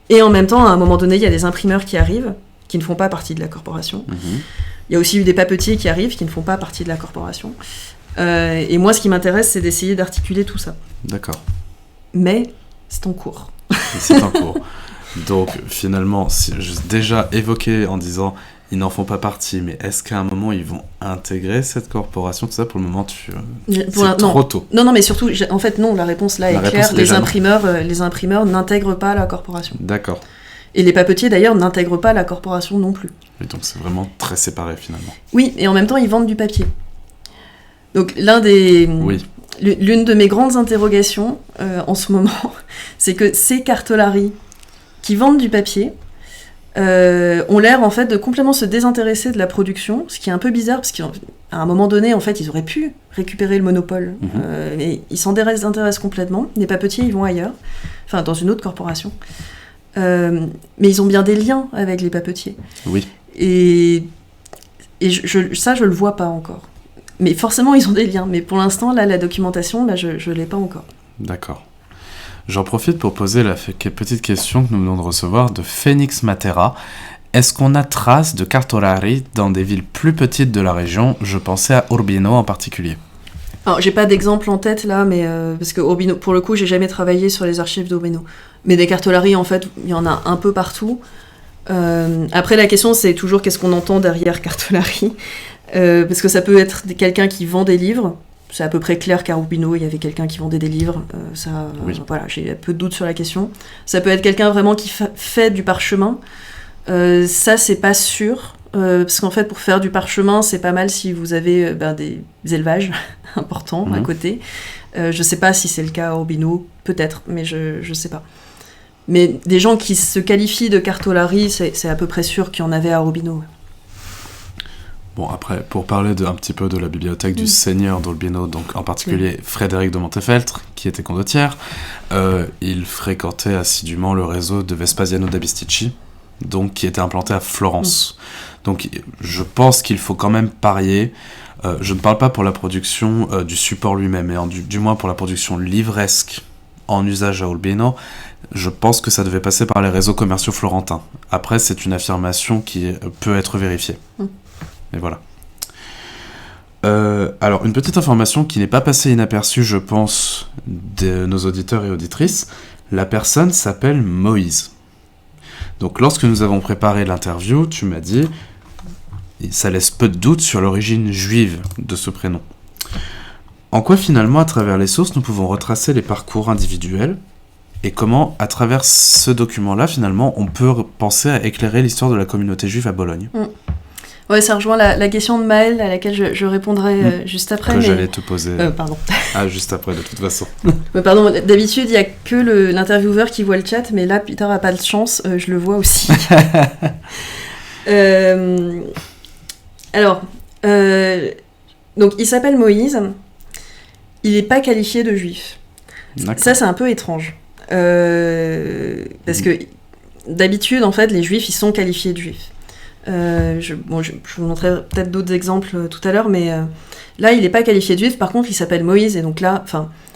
Et en même temps, à un moment donné, il y a des imprimeurs qui arrivent, qui ne font pas partie de la corporation. Il y a aussi eu des papetiers qui arrivent, qui ne font pas partie de la corporation. Et moi, ce qui m'intéresse, c'est d'essayer d'articuler tout ça. D'accord. Mais c'est en cours. C'est en cours. Donc, finalement, j'ai déjà évoqué en disant, ils n'en font pas partie, mais est-ce qu'à un moment, ils vont intégrer cette corporation? Tout ça, pour le moment, c'est trop tôt. Non, mais surtout, en fait, non, la réponse là est claire. Les imprimeurs n'intègrent pas la corporation. D'accord. Et les papetiers, d'ailleurs, n'intègrent pas la corporation non plus. Et donc, c'est vraiment très séparé, finalement. Oui, et en même temps, ils vendent du papier. Donc l'une de mes grandes interrogations en ce moment, c'est que ces Cartolari qui vendent du papier ont l'air en fait de complètement se désintéresser de la production, ce qui est un peu bizarre parce qu'à un moment donné, en fait, ils auraient pu récupérer le monopole, mais ils s'en désintéressent complètement. Les papetiers, ils vont ailleurs, enfin dans une autre corporation, mais ils ont bien des liens avec les papetiers. Oui. Et ça, je le vois pas encore. Mais forcément, ils ont des liens. Mais pour l'instant, là, la documentation, je ne l'ai pas encore. D'accord. J'en profite pour poser la petite question que nous venons de recevoir de Phoenix Matera. Est-ce qu'on a trace de Cartolari dans des villes plus petites de la région? Je pensais à Urbino en particulier. Alors, j'ai pas d'exemple en tête, là, mais parce que Urbino, pour le coup, j'ai jamais travaillé sur les archives d'Urbino. Mais des Cartolari, en fait, il y en a un peu partout. Après, la question, c'est toujours qu'est-ce qu'on entend derrière Cartolari. Parce que ça peut être quelqu'un qui vend des livres, c'est à peu près clair qu'à Urbino il y avait quelqu'un qui vendait des livres, voilà, j'ai un peu de doute sur la question. Ça peut être quelqu'un vraiment qui fait du parchemin, ça c'est pas sûr, parce qu'en fait pour faire du parchemin c'est pas mal si vous avez des élevages importants à côté. Je sais pas si c'est le cas à Urbino, peut-être, mais je sais pas. Mais des gens qui se qualifient de Cartolari, c'est à peu près sûr qu'il y en avait à Urbino. Bon, après, pour parler un petit peu de la bibliothèque du seigneur d'Urbino, donc en particulier Frédéric de Montefeltro, qui était condottière, il fréquentait assidûment le réseau de Vespasiano da Bisticci, donc qui était implanté à Florence. Donc je pense qu'il faut quand même parier. Je ne parle pas pour la production du support lui-même, mais du moins pour la production livresque en usage à Urbino. Je pense que ça devait passer par les réseaux commerciaux florentins. Après, c'est une affirmation qui peut être vérifiée. Et voilà. Alors, une petite information qui n'est pas passée inaperçue, je pense, de nos auditeurs et auditrices. La personne s'appelle Moïse. Donc, lorsque nous avons préparé l'interview, tu m'as dit, ça laisse peu de doute sur l'origine juive de ce prénom. En quoi, finalement, à travers les sources, nous pouvons retracer les parcours individuels et comment, à travers ce document-là, finalement, on peut penser à éclairer l'histoire de la communauté juive à Bologne. Ouais, ça rejoint la question de Maëlle à laquelle je répondrai juste après. J'allais te poser. Pardon. Ah, juste après, de toute façon. Pardon, d'habitude, il n'y a que l'intervieweur qui voit le chat, mais là, Peter n'a pas de chance, je le vois aussi. Alors, Donc il s'appelle Moïse, il n'est pas qualifié de juif. D'accord. Ça, c'est un peu étrange. Parce que d'habitude, en fait, les juifs, ils sont qualifiés de juifs. Je vous montrerai peut-être d'autres exemples tout à l'heure, mais là, il n'est pas qualifié de juif. Par contre, il s'appelle Moïse, et donc là,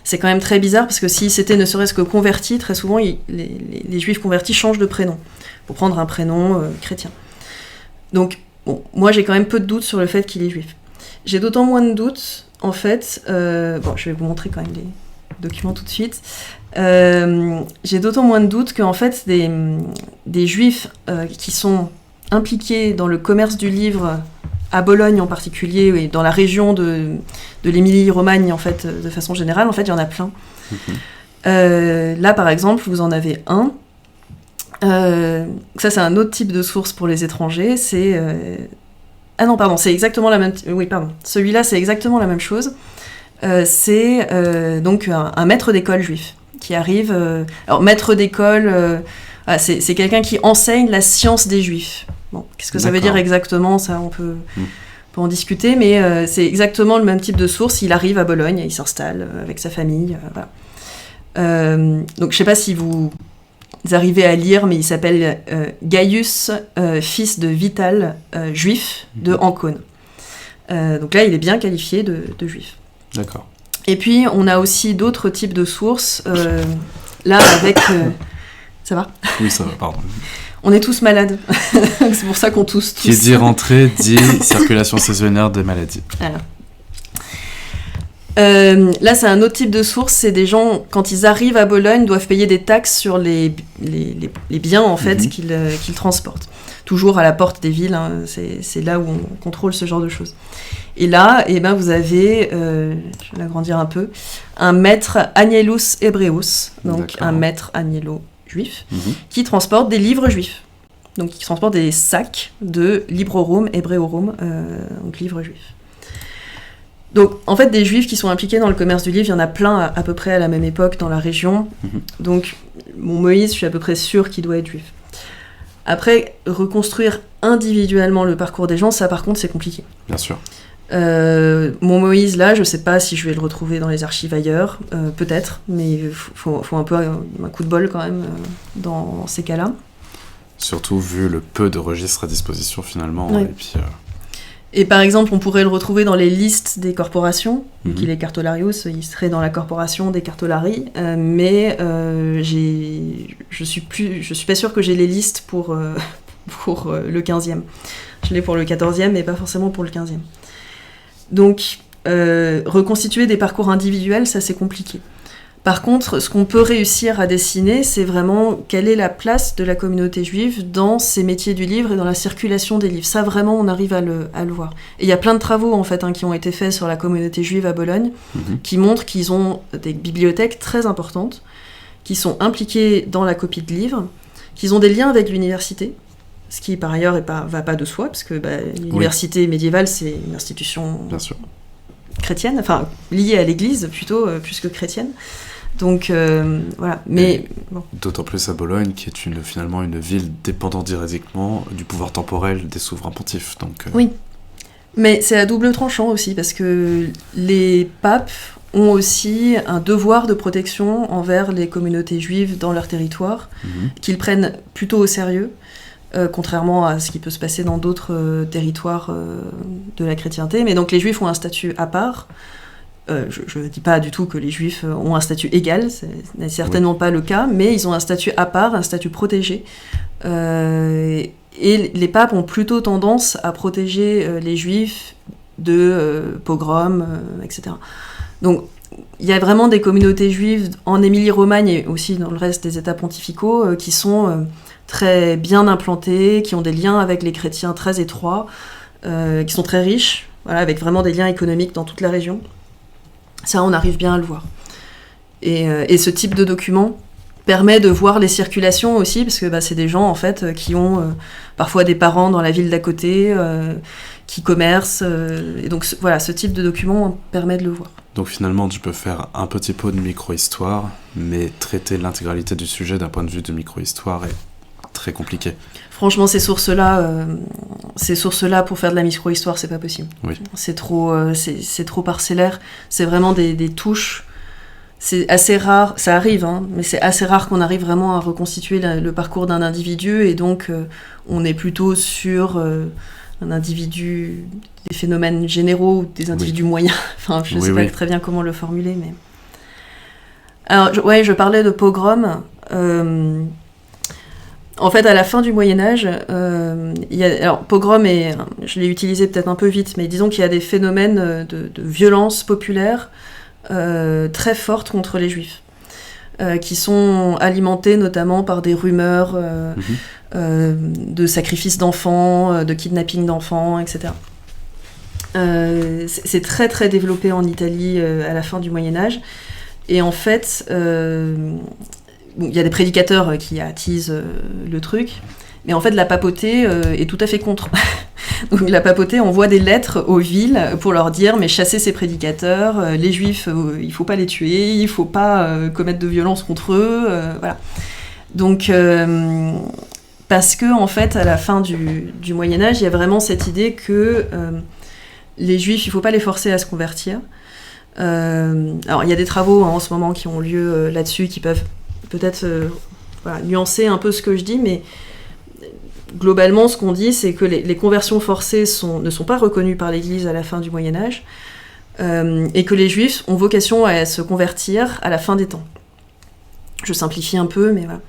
c'est quand même très bizarre, parce que s'il s'était ne serait-ce que converti, très souvent, les juifs convertis changent de prénom, pour prendre un prénom chrétien. Donc, bon, moi, j'ai quand même peu de doutes sur le fait qu'il est juif. J'ai d'autant moins de doutes, en fait... je vais vous montrer quand même les documents tout de suite. J'ai d'autant moins de doutes qu'en fait, des juifs qui sont impliqués dans le commerce du livre, à Bologne en particulier, et dans la région de l'Émilie-Romagne, en fait, de façon générale, en fait, il y en a plein. Là, par exemple, vous en avez un. Ça, c'est un autre type de source pour les étrangers. C'est... Ah non, pardon, c'est exactement la même... Oui, pardon. Celui-là, c'est exactement la même chose. C'est donc un maître d'école juif qui arrive... alors, maître d'école, c'est quelqu'un qui enseigne la science des juifs. Bon, qu'est-ce que ça veut dire exactement? Ça, on peut en discuter, mais c'est exactement le même type de source. Il arrive à Bologne, il s'installe avec sa famille. Voilà. Donc, je ne sais pas si vous arrivez à lire, mais il s'appelle Gaius, fils de Vital, juif de Ancône. Donc là, il est bien qualifié de juif. D'accord. Et puis, on a aussi d'autres types de sources. Là, avec... Ça va? Oui, ça va, pardon. On est tous malades. C'est pour ça qu'on tousse tous. Qui dit rentrée, dit circulation saisonnière des maladies. Voilà. Là, c'est un autre type de source. C'est des gens, quand ils arrivent à Bologne, doivent payer des taxes sur les biens, en fait, qu'ils transportent. Toujours à la porte des villes. Hein. C'est là où on contrôle ce genre de choses. Et là, vous avez, je vais l'agrandir un peu, un maître Agnellus Hebreus, donc un maître Agnello juif, qui transporte des livres juifs. Donc, qui transporte des sacs de Librorum Hebreorum, donc livres juifs. Donc, en fait, des juifs qui sont impliqués dans le commerce du livre, il y en a plein à peu près à la même époque dans la région. Donc, Moïse, je suis à peu près sûre qu'il doit être juif. Après, reconstruire individuellement le parcours des gens, ça, par contre, c'est compliqué. Bien sûr. Mon Moïse, là, je sais pas si je vais le retrouver dans les archives ailleurs, peut-être, mais il faut un peu un coup de bol quand même dans ces cas-là. Surtout vu le peu de registres à disposition finalement. Oui. Et par exemple, on pourrait le retrouver dans les listes des corporations, vu qu'il est cartolarius, il serait dans la corporation des cartolari, mais je suis pas sûre que j'ai les listes pour le 15e. Je l'ai pour le 14e, mais pas forcément pour le 15e. Donc, reconstituer des parcours individuels, ça c'est compliqué. Par contre, ce qu'on peut réussir à dessiner, c'est vraiment quelle est la place de la communauté juive dans ces métiers du livre et dans la circulation des livres. Ça, vraiment, on arrive à le voir. Et il y a plein de travaux, en fait, qui ont été faits sur la communauté juive à Bologne, qui montrent qu'ils ont des bibliothèques très importantes, qui sont impliqués dans la copie de livres, qu'ils ont des liens avec l'université, ce qui, par ailleurs, va pas de soi, parce que l'université médiévale, c'est une institution chrétienne, enfin, liée à l'Église, plutôt, plus que chrétienne. Donc, voilà. Mais, bon. D'autant plus à Bologne, qui est finalement une ville dépendante juridiquement du pouvoir temporel des souverains pontifes. Donc, Oui, mais c'est à double tranchant aussi, parce que les papes ont aussi un devoir de protection envers les communautés juives dans leur territoire, qu'ils prennent plutôt au sérieux. Contrairement à ce qui peut se passer dans d'autres territoires de la chrétienté. Mais donc les juifs ont un statut à part. Je ne dis pas du tout que les juifs ont un statut égal, ce n'est certainement pas le cas, mais ils ont un statut à part, un statut protégé. Et les papes ont plutôt tendance à protéger les juifs de pogroms, etc. Donc il y a vraiment des communautés juives en Émilie-Romagne et aussi dans le reste des États pontificaux qui sont... très bien implantés, qui ont des liens avec les chrétiens très étroits, qui sont très riches, voilà, avec vraiment des liens économiques dans toute la région. Ça, on arrive bien à le voir. Et ce type de document permet de voir les circulations aussi, parce que c'est des gens, en fait, qui ont parfois des parents dans la ville d'à côté, qui commercent, et donc voilà, ce type de document permet de le voir. Donc finalement, tu peux faire un petit pot de micro-histoire, mais traiter l'intégralité du sujet d'un point de vue de micro-histoire est très compliqué. Franchement, ces sources-là, pour faire de la micro-histoire, c'est pas possible. Oui. C'est trop parcellaire. C'est vraiment des touches. C'est assez rare, ça arrive, hein, mais c'est assez rare qu'on arrive vraiment à reconstituer le parcours d'un individu, et donc on est plutôt sur un individu, des phénomènes généraux, ou des individus moyens. Enfin, je sais pas très bien comment le formuler, mais... Alors, je parlais de pogrom. En fait, à la fin du Moyen-Âge, alors pogrom, je l'ai utilisé peut-être un peu vite, mais disons qu'il y a des phénomènes de violence populaire très fortes contre les Juifs, qui sont alimentés notamment par des rumeurs de sacrifices d'enfants, de kidnapping d'enfants, etc. C'est très très développé en Italie à la fin du Moyen-Âge. Et en fait, il y a des prédicateurs qui attisent le truc, mais en fait, la papauté est tout à fait contre. Donc la papauté envoie des lettres aux villes pour leur dire « mais chassez ces prédicateurs, les Juifs, il faut pas les tuer, il faut pas commettre de violence contre eux. » Voilà. Donc, parce que, en fait, à la fin du Moyen-Âge, il y a vraiment cette idée que les Juifs, il faut pas les forcer à se convertir. Alors il y a des travaux en ce moment qui ont lieu là-dessus qui peuvent peut-être nuancer un peu ce que je dis, mais globalement ce qu'on dit c'est que les conversions forcées ne sont pas reconnues par l'Église à la fin du Moyen-Âge, et que les Juifs ont vocation à se convertir à la fin des temps. Je simplifie un peu, mais voilà.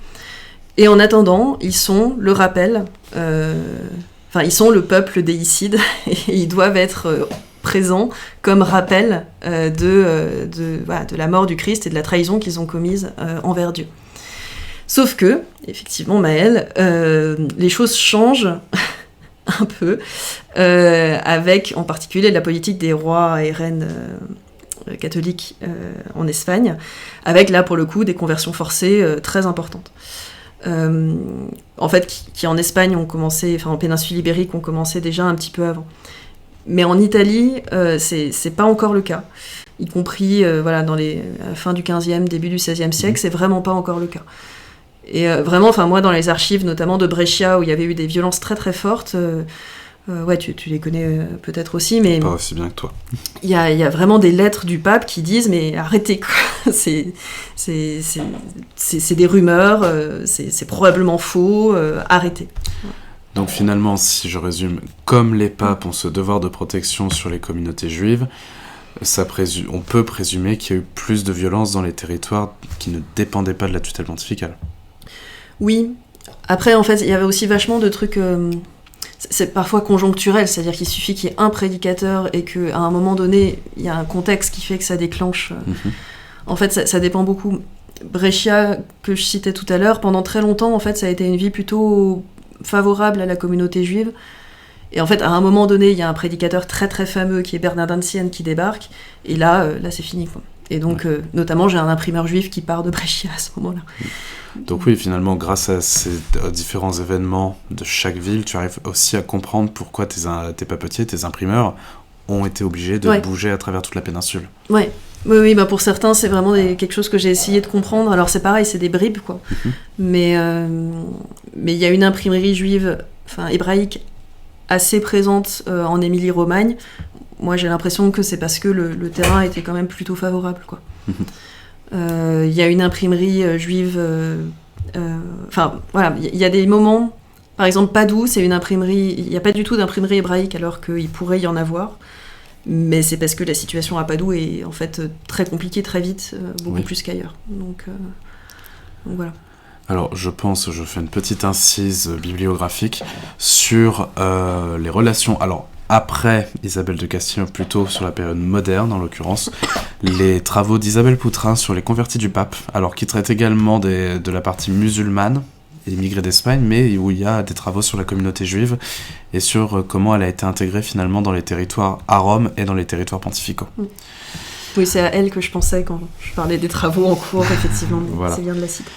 Et en attendant, ils sont le rappel, ils sont le peuple déicide, et ils doivent être présents comme rappel de la mort du Christ et de la trahison qu'ils ont commise envers Dieu. Sauf que, effectivement, Maëlle, les choses changent un peu, avec en particulier la politique des rois et reines catholiques en Espagne, avec là pour le coup des conversions forcées très importantes. En fait, qui en Espagne ont commencé, en péninsule ibérique ont commencé déjà un petit peu avant. Mais en Italie, c'est pas encore le cas. Y compris dans à la fin du XVe, début du XVIe siècle, c'est vraiment pas encore le cas. Et vraiment, moi, dans les archives, notamment de Brescia, où il y avait eu des violences très très fortes, tu les connais peut-être aussi, mais... Pas aussi bien que toi. Il y a vraiment des lettres du pape qui disent « mais arrêtez, quoi. c'est des rumeurs, c'est probablement faux, arrêtez ». Donc finalement, si je résume, comme les papes ont ce devoir de protection sur les communautés juives, on peut présumer qu'il y a eu plus de violence dans les territoires qui ne dépendaient pas de la tutelle pontificale. Oui. Après, en fait, il y avait aussi vachement de trucs... c'est parfois conjoncturel, c'est-à-dire qu'il suffit qu'il y ait un prédicateur et qu'à un moment donné, il y a un contexte qui fait que ça déclenche. En fait, ça dépend beaucoup. Brescia, que je citais tout à l'heure, pendant très longtemps, en fait, ça a été une vie plutôt favorable à la communauté juive. Et en fait, à un moment donné, il y a un prédicateur très très fameux qui est Bernardin de Sienne qui débarque, et là c'est fini, quoi. Et donc, notamment, j'ai un imprimeur juif qui part de Brescia à ce moment-là. Donc oui, finalement, grâce à ces différents événements de chaque ville, tu arrives aussi à comprendre pourquoi tes papetiers, tes imprimeurs ont été obligés de bouger à travers toute la péninsule. Ouais. Oui, pour certains, c'est vraiment quelque chose que j'ai essayé de comprendre. Alors c'est pareil, c'est des bribes, quoi. Mais il y a une imprimerie juive, hébraïque, assez présente en Émilie-Romagne. Moi, j'ai l'impression que c'est parce que le terrain était quand même plutôt favorable, quoi. Il y a une imprimerie juive... il y a des moments... Par exemple, Padoue, c'est une imprimerie... Il n'y a pas du tout d'imprimerie hébraïque, alors qu'il pourrait y en avoir. Mais c'est parce que la situation à Padoue est en fait très compliquée très vite, beaucoup plus qu'ailleurs. Donc voilà. Alors je fais une petite incise bibliographique sur les relations. Alors après Isabelle de Castille, plutôt sur la période moderne en l'occurrence, les travaux d'Isabelle Poutrin sur les convertis du pape, alors qui traitent également de la partie musulmane et immigrés d'Espagne, mais où il y a des travaux sur la communauté juive et sur comment elle a été intégrée finalement dans les territoires à Rome et dans les territoires pontificaux. Oui, c'est à elle que je pensais quand je parlais des travaux en cours, effectivement, voilà. C'est bien de la citer.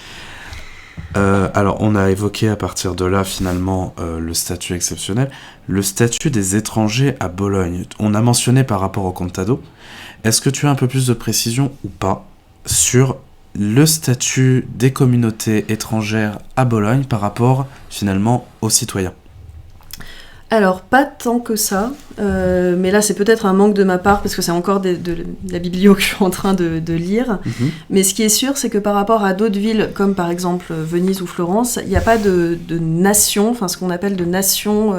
Alors, on a évoqué à partir de là, finalement, le statut exceptionnel. Le statut des étrangers à Bologne, on a mentionné par rapport au Contado. Est-ce que tu as un peu plus de précision ou pas sur le statut des communautés étrangères à Bologne par rapport finalement aux citoyens? Alors, pas tant que ça, mais là c'est peut-être un manque de ma part parce que c'est encore de la biblio que je suis en train de lire. Mais ce qui est sûr, c'est que par rapport à d'autres villes, comme par exemple Venise ou Florence, il n'y a pas de nation, enfin ce qu'on appelle de nation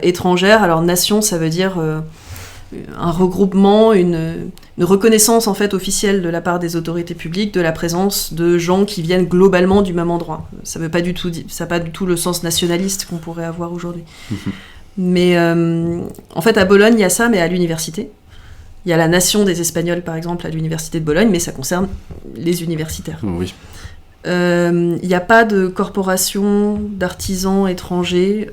étrangère. Alors nation, ça veut dire un regroupement, une reconnaissance en fait officielle de la part des autorités publiques de la présence de gens qui viennent globalement du même endroit. Ça n'a pas du tout le sens nationaliste qu'on pourrait avoir aujourd'hui. Mais en fait à Bologne il y a ça, mais à l'université. Il y a la nation des Espagnols par exemple à l'université de Bologne, mais ça concerne les universitaires. Oui. Il n'y a pas de corporation d'artisans étrangers,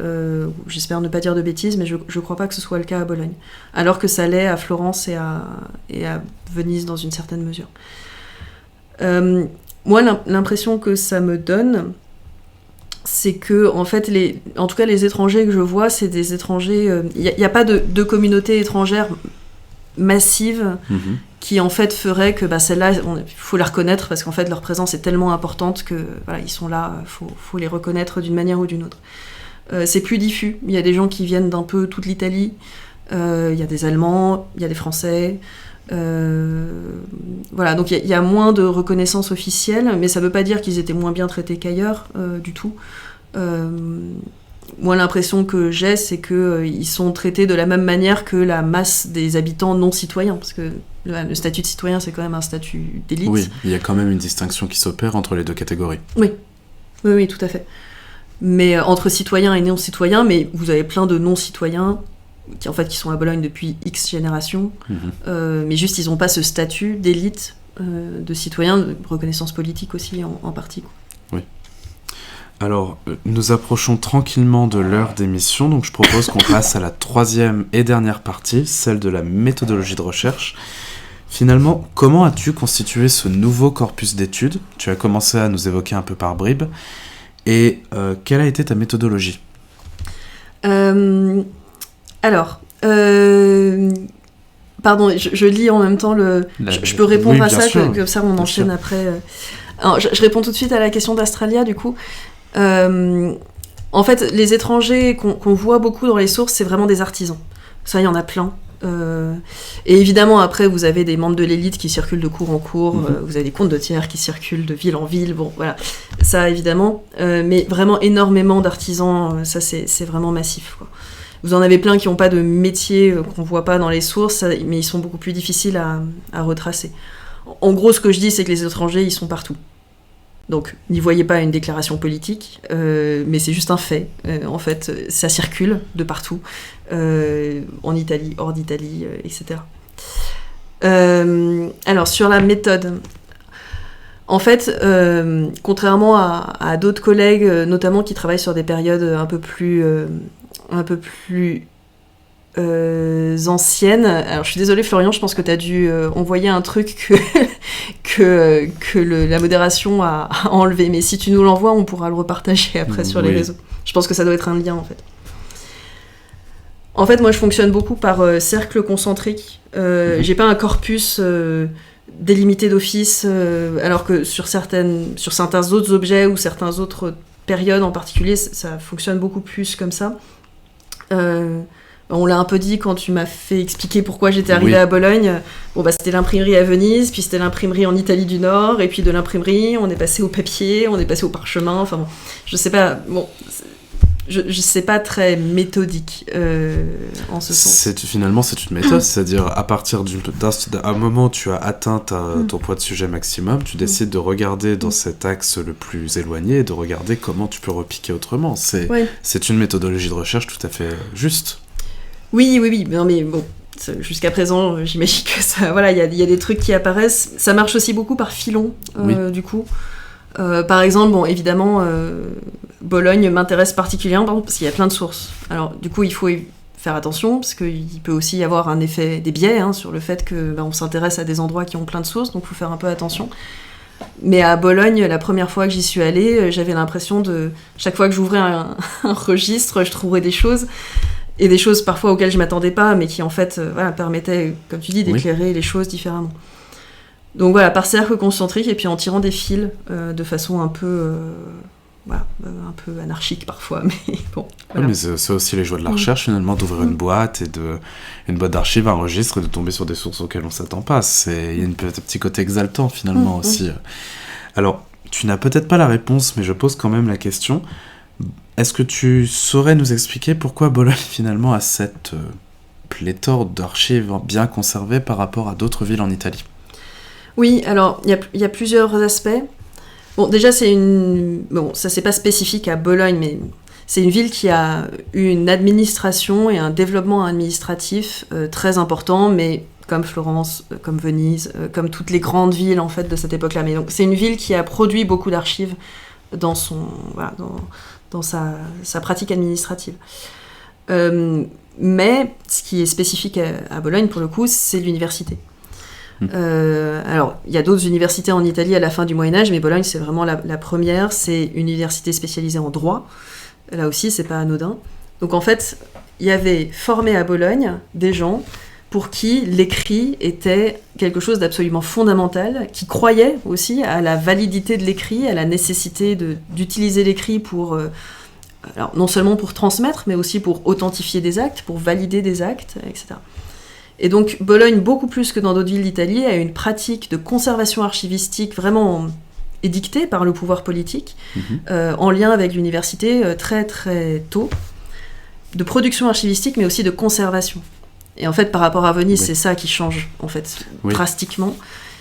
j'espère ne pas dire de bêtises, mais je ne crois pas que ce soit le cas à Bologne, alors que ça l'est à Florence et à Venise dans une certaine mesure. Moi, l'impression que ça me donne, c'est que, en fait, en tout cas les étrangers que je vois, c'est des étrangers... Il n'y a pas de communauté étrangère massive qui en fait ferait que celle-là, il faut la reconnaître parce qu'en fait leur présence est tellement importante que voilà, ils sont là, faut les reconnaître d'une manière ou d'une autre. C'est plus diffus, il y a des gens qui viennent d'un peu toute l'Italie, il y a des Allemands, il y a des Français, voilà, donc il y a moins de reconnaissance officielle, mais ça veut pas dire qu'ils étaient moins bien traités qu'ailleurs, du tout. Moi, l'impression que j'ai, c'est qu'ils sont traités de la même manière que la masse des habitants non citoyens, parce que le statut de citoyen, c'est quand même un statut d'élite. Oui, il y a quand même une distinction qui s'opère entre les deux catégories. Oui, tout à fait. Mais entre citoyens et non-citoyens, mais vous avez plein de non-citoyens qui sont à Bologne depuis X générations, mais juste, ils n'ont pas ce statut d'élite de citoyens, de reconnaissance politique aussi en partie, quoi. Oui. Alors, nous approchons tranquillement de l'heure d'émission, donc je propose qu'on passe à la troisième et dernière partie, celle de la méthodologie de recherche. Finalement, comment as-tu constitué ce nouveau corpus d'études ? Tu as commencé à nous évoquer un peu par bribes. Et quelle a été ta méthodologie ? Pardon, je lis en même temps je peux répondre à ça, comme ça on enchaîne après. Alors, je réponds tout de suite à la question d'Astralia, du coup. En fait, les étrangers qu'on voit beaucoup dans les sources, c'est vraiment des artisans. Ça, il y en a plein. Et évidemment, après, vous avez des membres de l'élite qui circulent de cours en cours, vous avez des condottières qui circulent de ville en ville, bon, voilà. Ça, évidemment. Mais vraiment énormément d'artisans, ça, c'est vraiment massif, quoi. Vous en avez plein qui n'ont pas de métier, qu'on ne voit pas dans les sources, mais ils sont beaucoup plus difficiles à retracer. En gros, ce que je dis, c'est que les étrangers, ils sont partout. Donc, n'y voyez pas une déclaration politique, mais c'est juste un fait. En fait, ça circule de partout, en Italie, hors d'Italie, etc. Alors, sur la méthode, en fait, contrairement à d'autres collègues, notamment qui travaillent sur des périodes un peu plus anciennes. Alors, je suis désolée, Florian, je pense que tu as dû envoyer un truc que la modération a enlevé. Mais si tu nous l'envoies, on pourra le repartager après sur les réseaux. Je pense que ça doit être un lien, en fait. En fait, moi, je fonctionne beaucoup par cercle concentrique. J'ai pas un corpus délimité d'office, alors que sur certains autres objets ou certaines autres périodes en particulier, ça fonctionne beaucoup plus comme ça. On l'a un peu dit quand tu m'as fait expliquer pourquoi j'étais arrivée à Bologne. Bon, c'était l'imprimerie à Venise, puis c'était l'imprimerie en Italie du Nord, et puis de l'imprimerie, on est passé au papier, on est passé au parchemin. Enfin bon, je sais pas. Bon, je sais pas très méthodique en ce sens. Finalement, c'est une méthode, c'est-à-dire à partir d'un moment où tu as atteint ton poids de sujet maximum, tu décides de regarder dans cet axe le plus éloigné et de regarder comment tu peux repiquer autrement. C'est une méthodologie de recherche tout à fait juste. Oui. Non, mais bon, jusqu'à présent, j'imagine que ça. Voilà, il y a des trucs qui apparaissent. Ça marche aussi beaucoup par filon, du coup. Par exemple, bon, évidemment, Bologne m'intéresse particulièrement parce qu'il y a plein de sources. Alors, du coup, il faut faire attention parce qu'il peut aussi y avoir un effet des biais sur le fait que on s'intéresse à des endroits qui ont plein de sources, donc il faut faire un peu attention. Mais à Bologne, la première fois que j'y suis allée, j'avais l'impression chaque fois que j'ouvrais un registre, je trouverais des choses. Et des choses parfois auxquelles je m'attendais pas, mais qui en fait permettaient, comme tu dis, d'éclairer les choses différemment. Donc voilà, par cercle concentrique et puis en tirant des fils de façon un peu un peu anarchique parfois, mais bon. Voilà. Oui, mais c'est aussi les joies de la recherche, finalement, d'ouvrir une boîte une boîte d'archives, un registre, et de tomber sur des sources auxquelles on s'attend pas. Il y a un petit côté exaltant, finalement, aussi. Alors, tu n'as peut-être pas la réponse, mais je pose quand même la question. Est-ce que tu saurais nous expliquer pourquoi Bologne, finalement, a cette pléthore d'archives bien conservées par rapport à d'autres villes en Italie ? Oui, alors, il y a plusieurs aspects. Bon, déjà, ça c'est pas spécifique à Bologne, mais c'est une ville qui a eu une administration et un développement administratif très important, mais comme Florence, comme Venise, comme toutes les grandes villes en fait de cette époque-là. Mais donc c'est une ville qui a produit beaucoup d'archives dans sa pratique administrative. Mais ce qui est spécifique à Bologne pour le coup, c'est l'université. Alors, il y a d'autres universités en Italie à la fin du Moyen-Âge, mais Bologne, c'est vraiment la première. C'est une université spécialisée en droit. Là aussi, c'est pas anodin. Donc, en fait, il y avait formé à Bologne des gens pour qui l'écrit était quelque chose d'absolument fondamental, qui croyaient aussi à la validité de l'écrit, à la nécessité d'utiliser l'écrit pour... alors, non seulement pour transmettre, mais aussi pour authentifier des actes, pour valider des actes, etc. Et donc, Bologne, beaucoup plus que dans d'autres villes d'Italie, a une pratique de conservation archivistique vraiment édictée par le pouvoir politique, en lien avec l'université très très tôt, de production archivistique, mais aussi de conservation. Et en fait, par rapport à Venise, c'est ça qui change, en fait, drastiquement.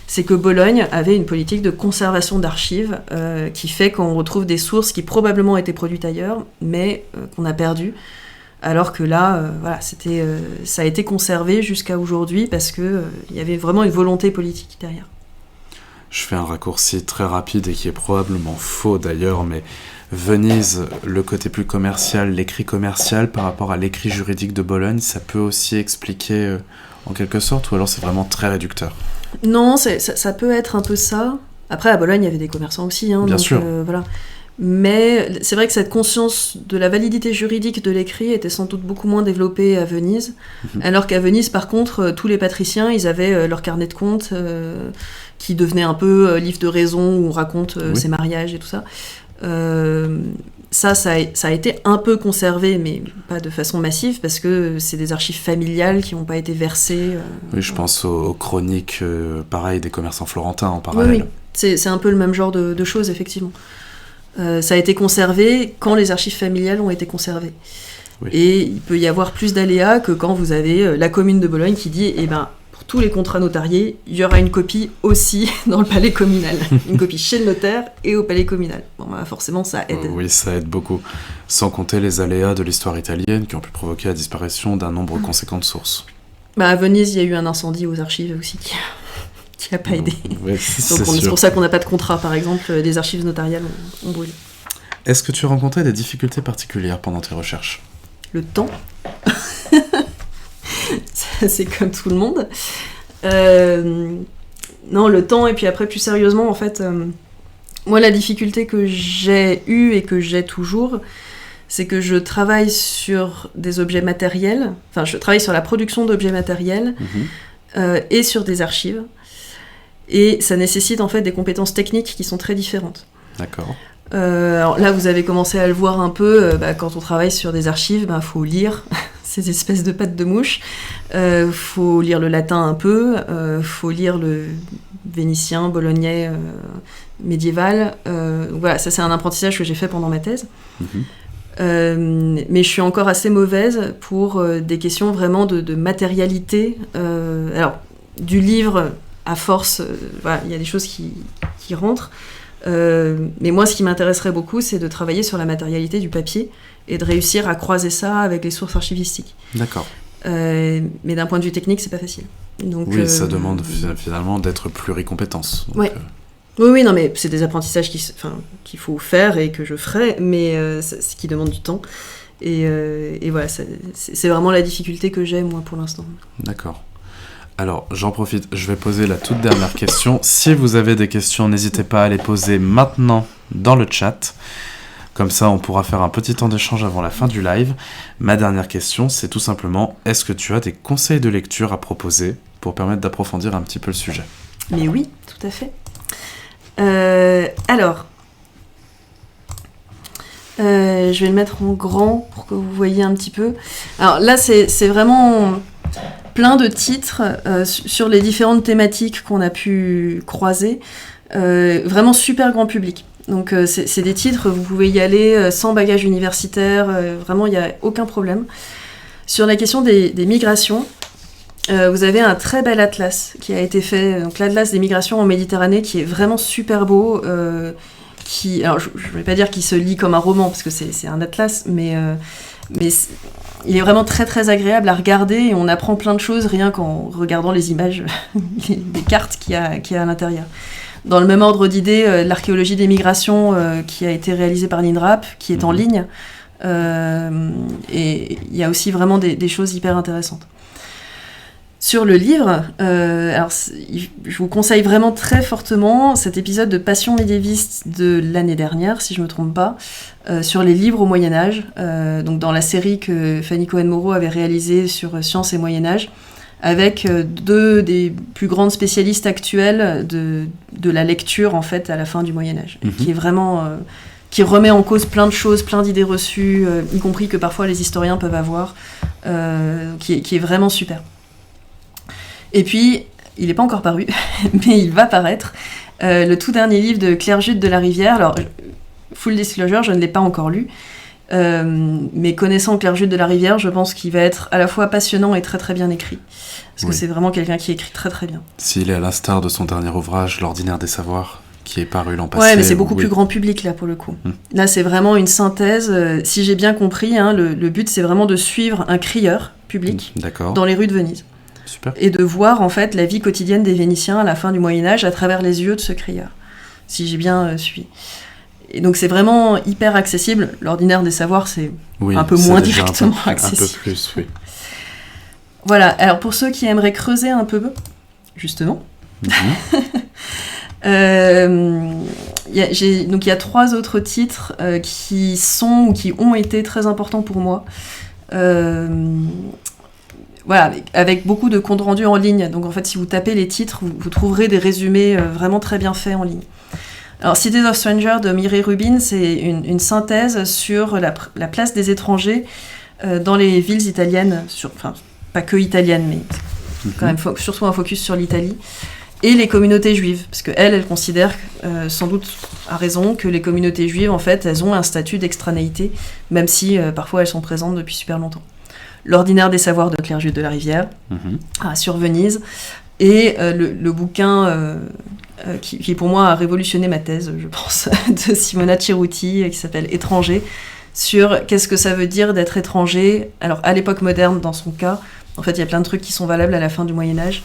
C'est que Bologne avait une politique de conservation d'archives qui fait qu'on retrouve des sources qui probablement étaient produites ailleurs, mais qu'on a perdues. Alors que là, ça a été conservé jusqu'à aujourd'hui parce qu'il y avait vraiment une volonté politique derrière. Je fais un raccourci très rapide et qui est probablement faux d'ailleurs, mais Venise, le côté plus commercial, l'écrit commercial par rapport à l'écrit juridique de Bologne, ça peut aussi expliquer en quelque sorte, ou alors c'est vraiment très réducteur ? Non, ça peut être un peu ça. Après, à Bologne, il y avait des commerçants aussi. Bien sûr. Voilà. Mais c'est vrai que cette conscience de la validité juridique de l'écrit était sans doute beaucoup moins développée à Venise, alors qu'à Venise, par contre, tous les patriciens, ils avaient leur carnet de comptes qui devenait un peu livre de raison où on raconte ses mariages et tout ça. Ça a été un peu conservé, mais pas de façon massive, parce que c'est des archives familiales qui n'ont pas été versées. Oui, je pense aux chroniques, pareil, des commerçants florentins en parallèle. Oui. C'est un peu le même genre de choses, effectivement. Ça a été conservé quand les archives familiales ont été conservées. Oui. Et il peut y avoir plus d'aléas que quand vous avez la commune de Bologne qui dit pour tous les contrats notariés, il y aura une copie aussi dans le palais communal. Une copie chez le notaire et au palais communal. Bon, forcément, ça aide. Oui, ça aide beaucoup. Sans compter les aléas de l'histoire italienne qui ont pu provoquer la disparition d'un nombre conséquent de sources. À Venise, il y a eu un incendie aux archives aussi qui n'a pas aidé. Oui, c'est pour ça qu'on n'a pas de contrat, par exemple, des archives notariales ont brûlé. Est-ce que tu as rencontré des difficultés particulières pendant tes recherches ? Le temps. Ça, c'est comme tout le monde. Non, le temps, et puis après, plus sérieusement, en fait, moi, la difficulté que j'ai eue et que j'ai toujours, c'est que je travaille sur des objets matériels, enfin, je travaille sur la production d'objets matériels et sur des archives. Et ça nécessite en fait des compétences techniques qui sont très différentes. D'accord. Alors là, vous avez commencé à le voir un peu, quand on travaille sur des archives, faut lire ces espèces de pattes de mouche, faut lire le latin un peu, faut lire le vénitien, bolognais, médiéval. Voilà, ça c'est un apprentissage que j'ai fait pendant ma thèse. Mais je suis encore assez mauvaise pour des questions vraiment de matérialité. Alors, du livre... à force, il y a des choses qui rentrent. Mais moi, ce qui m'intéresserait beaucoup, c'est de travailler sur la matérialité du papier et de réussir à croiser ça avec les sources archivistiques. D'accord. Mais d'un point de vue technique, c'est pas facile. Donc, oui, ça demande finalement d'être pluricompétence. Oui, non, mais c'est des apprentissages qu'il faut faire et que je ferai, mais ce qui demande du temps. Et voilà, c'est vraiment la difficulté que j'ai, moi, pour l'instant. D'accord. Alors, j'en profite, je vais poser la toute dernière question. Si vous avez des questions, n'hésitez pas à les poser maintenant dans le chat. Comme ça, on pourra faire un petit temps d'échange avant la fin du live. Ma dernière question, c'est tout simplement, est-ce que tu as des conseils de lecture à proposer pour permettre d'approfondir un petit peu le sujet ? Mais oui, tout à fait. Alors, je vais le mettre en grand pour que vous voyez un petit peu. Alors là, c'est vraiment plein de titres sur les différentes thématiques qu'on a pu croiser. Vraiment super grand public. Donc c'est des titres, vous pouvez y aller sans bagage universitaire, vraiment il n'y a aucun problème. Sur la question des migrations, vous avez un très bel atlas qui a été fait, donc l'atlas des migrations en Méditerranée, qui est vraiment super beau, alors je ne vais pas dire qu'il se lit comme un roman, parce que c'est un atlas, mais il est vraiment très très agréable à regarder, et on apprend plein de choses rien qu'en regardant les images, des cartes qu'il y a à l'intérieur. Dans le même ordre d'idée, l'archéologie des migrations qui a été réalisée par l'INRAP, qui est en ligne, et il y a aussi vraiment des choses hyper intéressantes. Sur le livre, alors je vous conseille vraiment très fortement cet épisode de Passion médiéviste de l'année dernière, si je ne me trompe pas, sur les livres au Moyen-Âge, donc dans la série que Fanny Cohen-Moreau avait réalisée sur Sciences et Moyen-Âge, avec deux des plus grandes spécialistes actuelles de la lecture en fait à la fin du Moyen-Âge, qui est vraiment qui remet en cause plein de choses, plein d'idées reçues, y compris que parfois les historiens peuvent avoir, qui est vraiment super. Et puis, il n'est pas encore paru, mais il va paraître, le tout dernier livre de Claire Jude de la Rivière. Alors, full disclosure, je ne l'ai pas encore lu, mais connaissant Claire Jude de la Rivière, je pense qu'il va être à la fois passionnant et très très bien écrit. Parce que c'est vraiment quelqu'un qui écrit très très bien. S'il est à l'instar de son dernier ouvrage, L'Ordinaire des Savoirs, qui est paru l'an passé. Ouais, mais c'est beaucoup plus grand public là pour le coup. Là, c'est vraiment une synthèse. Si j'ai bien compris, le but c'est vraiment de suivre un crieur public dans les rues de Venise. Super. Et de voir en fait la vie quotidienne des Vénitiens à la fin du Moyen-Âge à travers les yeux de ce crieur. Si j'ai bien suivi. Et donc c'est vraiment hyper accessible. L'Ordinaire des Savoirs, c'est un peu moins directement accessible. Un peu plus, oui. Voilà, alors pour ceux qui aimeraient creuser un peu, justement, donc il y a 3 autres titres qui sont ou qui ont été très importants pour moi. Voilà, avec beaucoup de comptes rendus en ligne. Donc en fait, si vous tapez les titres, vous trouverez des résumés vraiment très bien faits en ligne. Alors, Cities of Strangers de Mireille Rubin, c'est une synthèse sur la place des étrangers dans les villes italiennes, enfin, pas que italiennes, mais quand même surtout un focus sur l'Italie, et les communautés juives, parce qu'elle considère, sans doute à raison, que les communautés juives, en fait, elles ont un statut d'extranéité, même si parfois elles sont présentes depuis super longtemps. L'Ordinaire des Savoirs de Claire Jude de la Rivière, sur Venise, et le bouquin qui pour moi a révolutionné ma thèse, je pense, de Simona Ceruti, qui s'appelle Étranger, sur qu'est-ce que ça veut dire d'être étranger. Alors à l'époque moderne, dans son cas, en fait il y a plein de trucs qui sont valables à la fin du Moyen-Âge.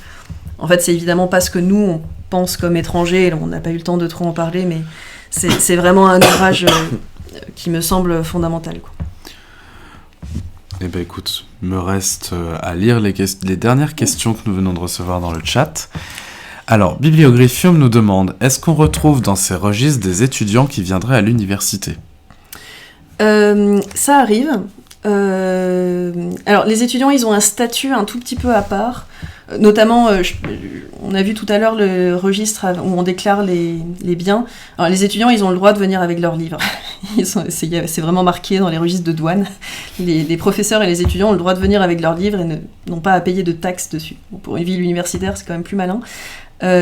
En fait c'est évidemment pas ce que nous on pense comme étranger, on n'a pas eu le temps de trop en parler, mais c'est vraiment un ouvrage qui me semble fondamental, quoi. Eh ben écoute, me reste à lire les dernières questions que nous venons de recevoir dans le chat. Alors, Bibliographium nous demande, est-ce qu'on retrouve dans ces registres des étudiants qui viendraient à l'université ? Ça arrive. Alors, les étudiants, ils ont un statut un tout petit peu à part. Notamment, on a vu tout à l'heure le registre où on déclare les biens. Alors, les étudiants, ils ont le droit de venir avec leurs livres. C'est vraiment marqué dans les registres de douane. Les professeurs et les étudiants ont le droit de venir avec leurs livres et n'ont pas à payer de taxes dessus. Bon, pour une ville universitaire, c'est quand même plus malin.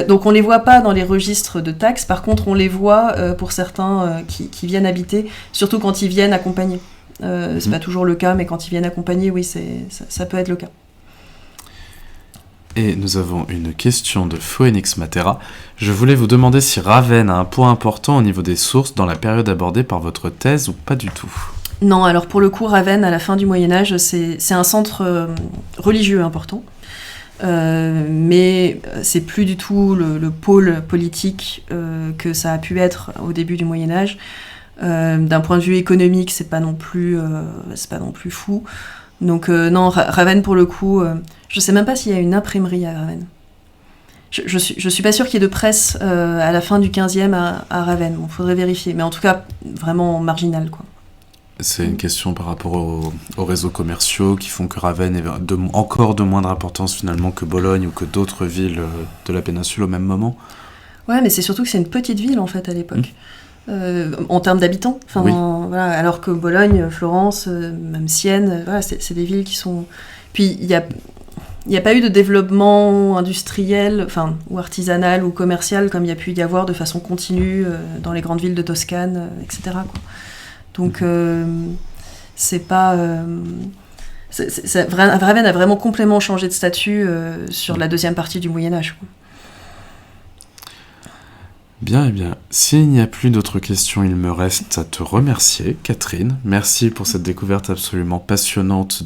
Donc on les voit pas dans les registres de taxes. Par contre, on les voit pour certains qui viennent habiter, surtout quand ils viennent accompagnés. C'est pas toujours le cas, mais quand ils viennent accompagnés, oui, ça peut être le cas. Et nous avons une question de Phoenix Matera. Je voulais vous demander si Ravenne a un point important au niveau des sources dans la période abordée par votre thèse ou pas du tout. Non, alors pour le coup, Ravenne, à la fin du Moyen-Âge, c'est un centre religieux important. Mais c'est plus du tout le pôle politique que ça a pu être au début du Moyen-Âge. D'un point de vue économique, c'est pas non plus fou. Donc non, Ravenne pour le coup, je sais même pas s'il y a une imprimerie à Ravenne. Je suis pas sûre qu'il y ait de presse à la fin du 15e à Ravenne. Bon, faudrait vérifier, mais en tout cas vraiment marginal, quoi. C'est une question par rapport aux réseaux commerciaux qui font que Ravenne est encore de moindre importance finalement que Bologne ou que d'autres villes de la péninsule au même moment. Ouais, mais c'est surtout que c'est une petite ville en fait à l'époque, en termes d'habitants. Enfin, Oui. voilà, alors que Bologne, Florence, même Sienne, voilà, c'est des villes qui sont. Puis il y a pas eu de développement industriel, enfin, ou artisanal ou commercial comme il y a pu y avoir de façon continue dans les grandes villes de Toscane, etc. quoi. Donc c'est pas. Ravenne a vraiment complètement changé de statut sur la deuxième partie du Moyen-Âge. Bien, eh bien. S'il n'y a plus d'autres questions, il me reste à te remercier, Catherine. Merci pour cette découverte absolument passionnante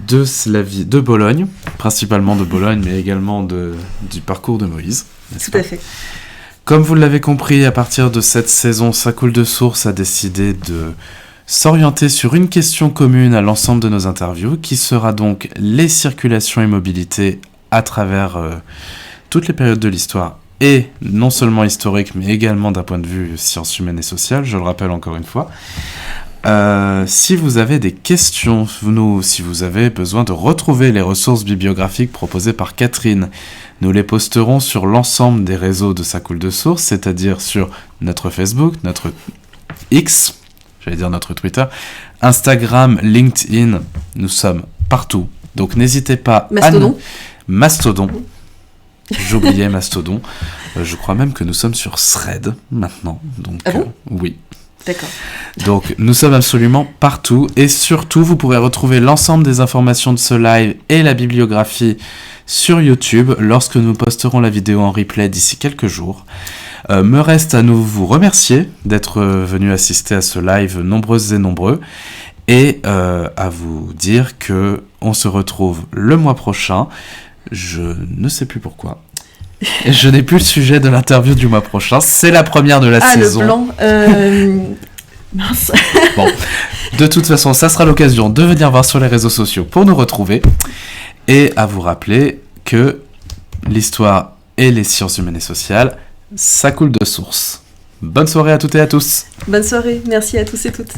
de la vie de Bologne, principalement de Bologne, mais également du parcours de Moïse. Tout à fait. Comme vous l'avez compris, à partir de cette saison, Ça coule de source a décidé de s'orienter sur une question commune à l'ensemble de nos interviews, qui sera donc les circulations et mobilités à travers toutes les périodes de l'histoire, et non seulement historique, mais également d'un point de vue sciences humaines et sociales, je le rappelle encore une fois. Si vous avez des questions, si vous avez besoin de retrouver les ressources bibliographiques proposées par Catherine, nous les posterons sur l'ensemble des réseaux de Ça coule de source, c'est-à-dire sur notre Facebook, notre X, j'allais dire notre Twitter, Instagram, LinkedIn, nous sommes partout. Donc n'hésitez pas Mastodon. J'oubliais Mastodon. Je crois même que nous sommes sur Thread maintenant. Donc, ah bon oui. D'accord. Donc nous sommes absolument partout. Et surtout, vous pourrez retrouver l'ensemble des informations de ce live et la bibliographie sur YouTube lorsque nous posterons la vidéo en replay d'ici quelques jours. Me reste à nous vous remercier d'être venus assister à ce live nombreuses et nombreux. Et à vous dire que on se retrouve le mois prochain. Je ne sais plus pourquoi. Je n'ai plus le sujet de l'interview du mois prochain. C'est la première de la saison. Ah, le blanc. Mince. Bon, de toute façon, ça sera l'occasion de venir voir sur les réseaux sociaux pour nous retrouver. Et à vous rappeler que l'histoire et les sciences humaines et sociales, ça coule de source. Bonne soirée à toutes et à tous. Bonne soirée. Merci à tous et toutes.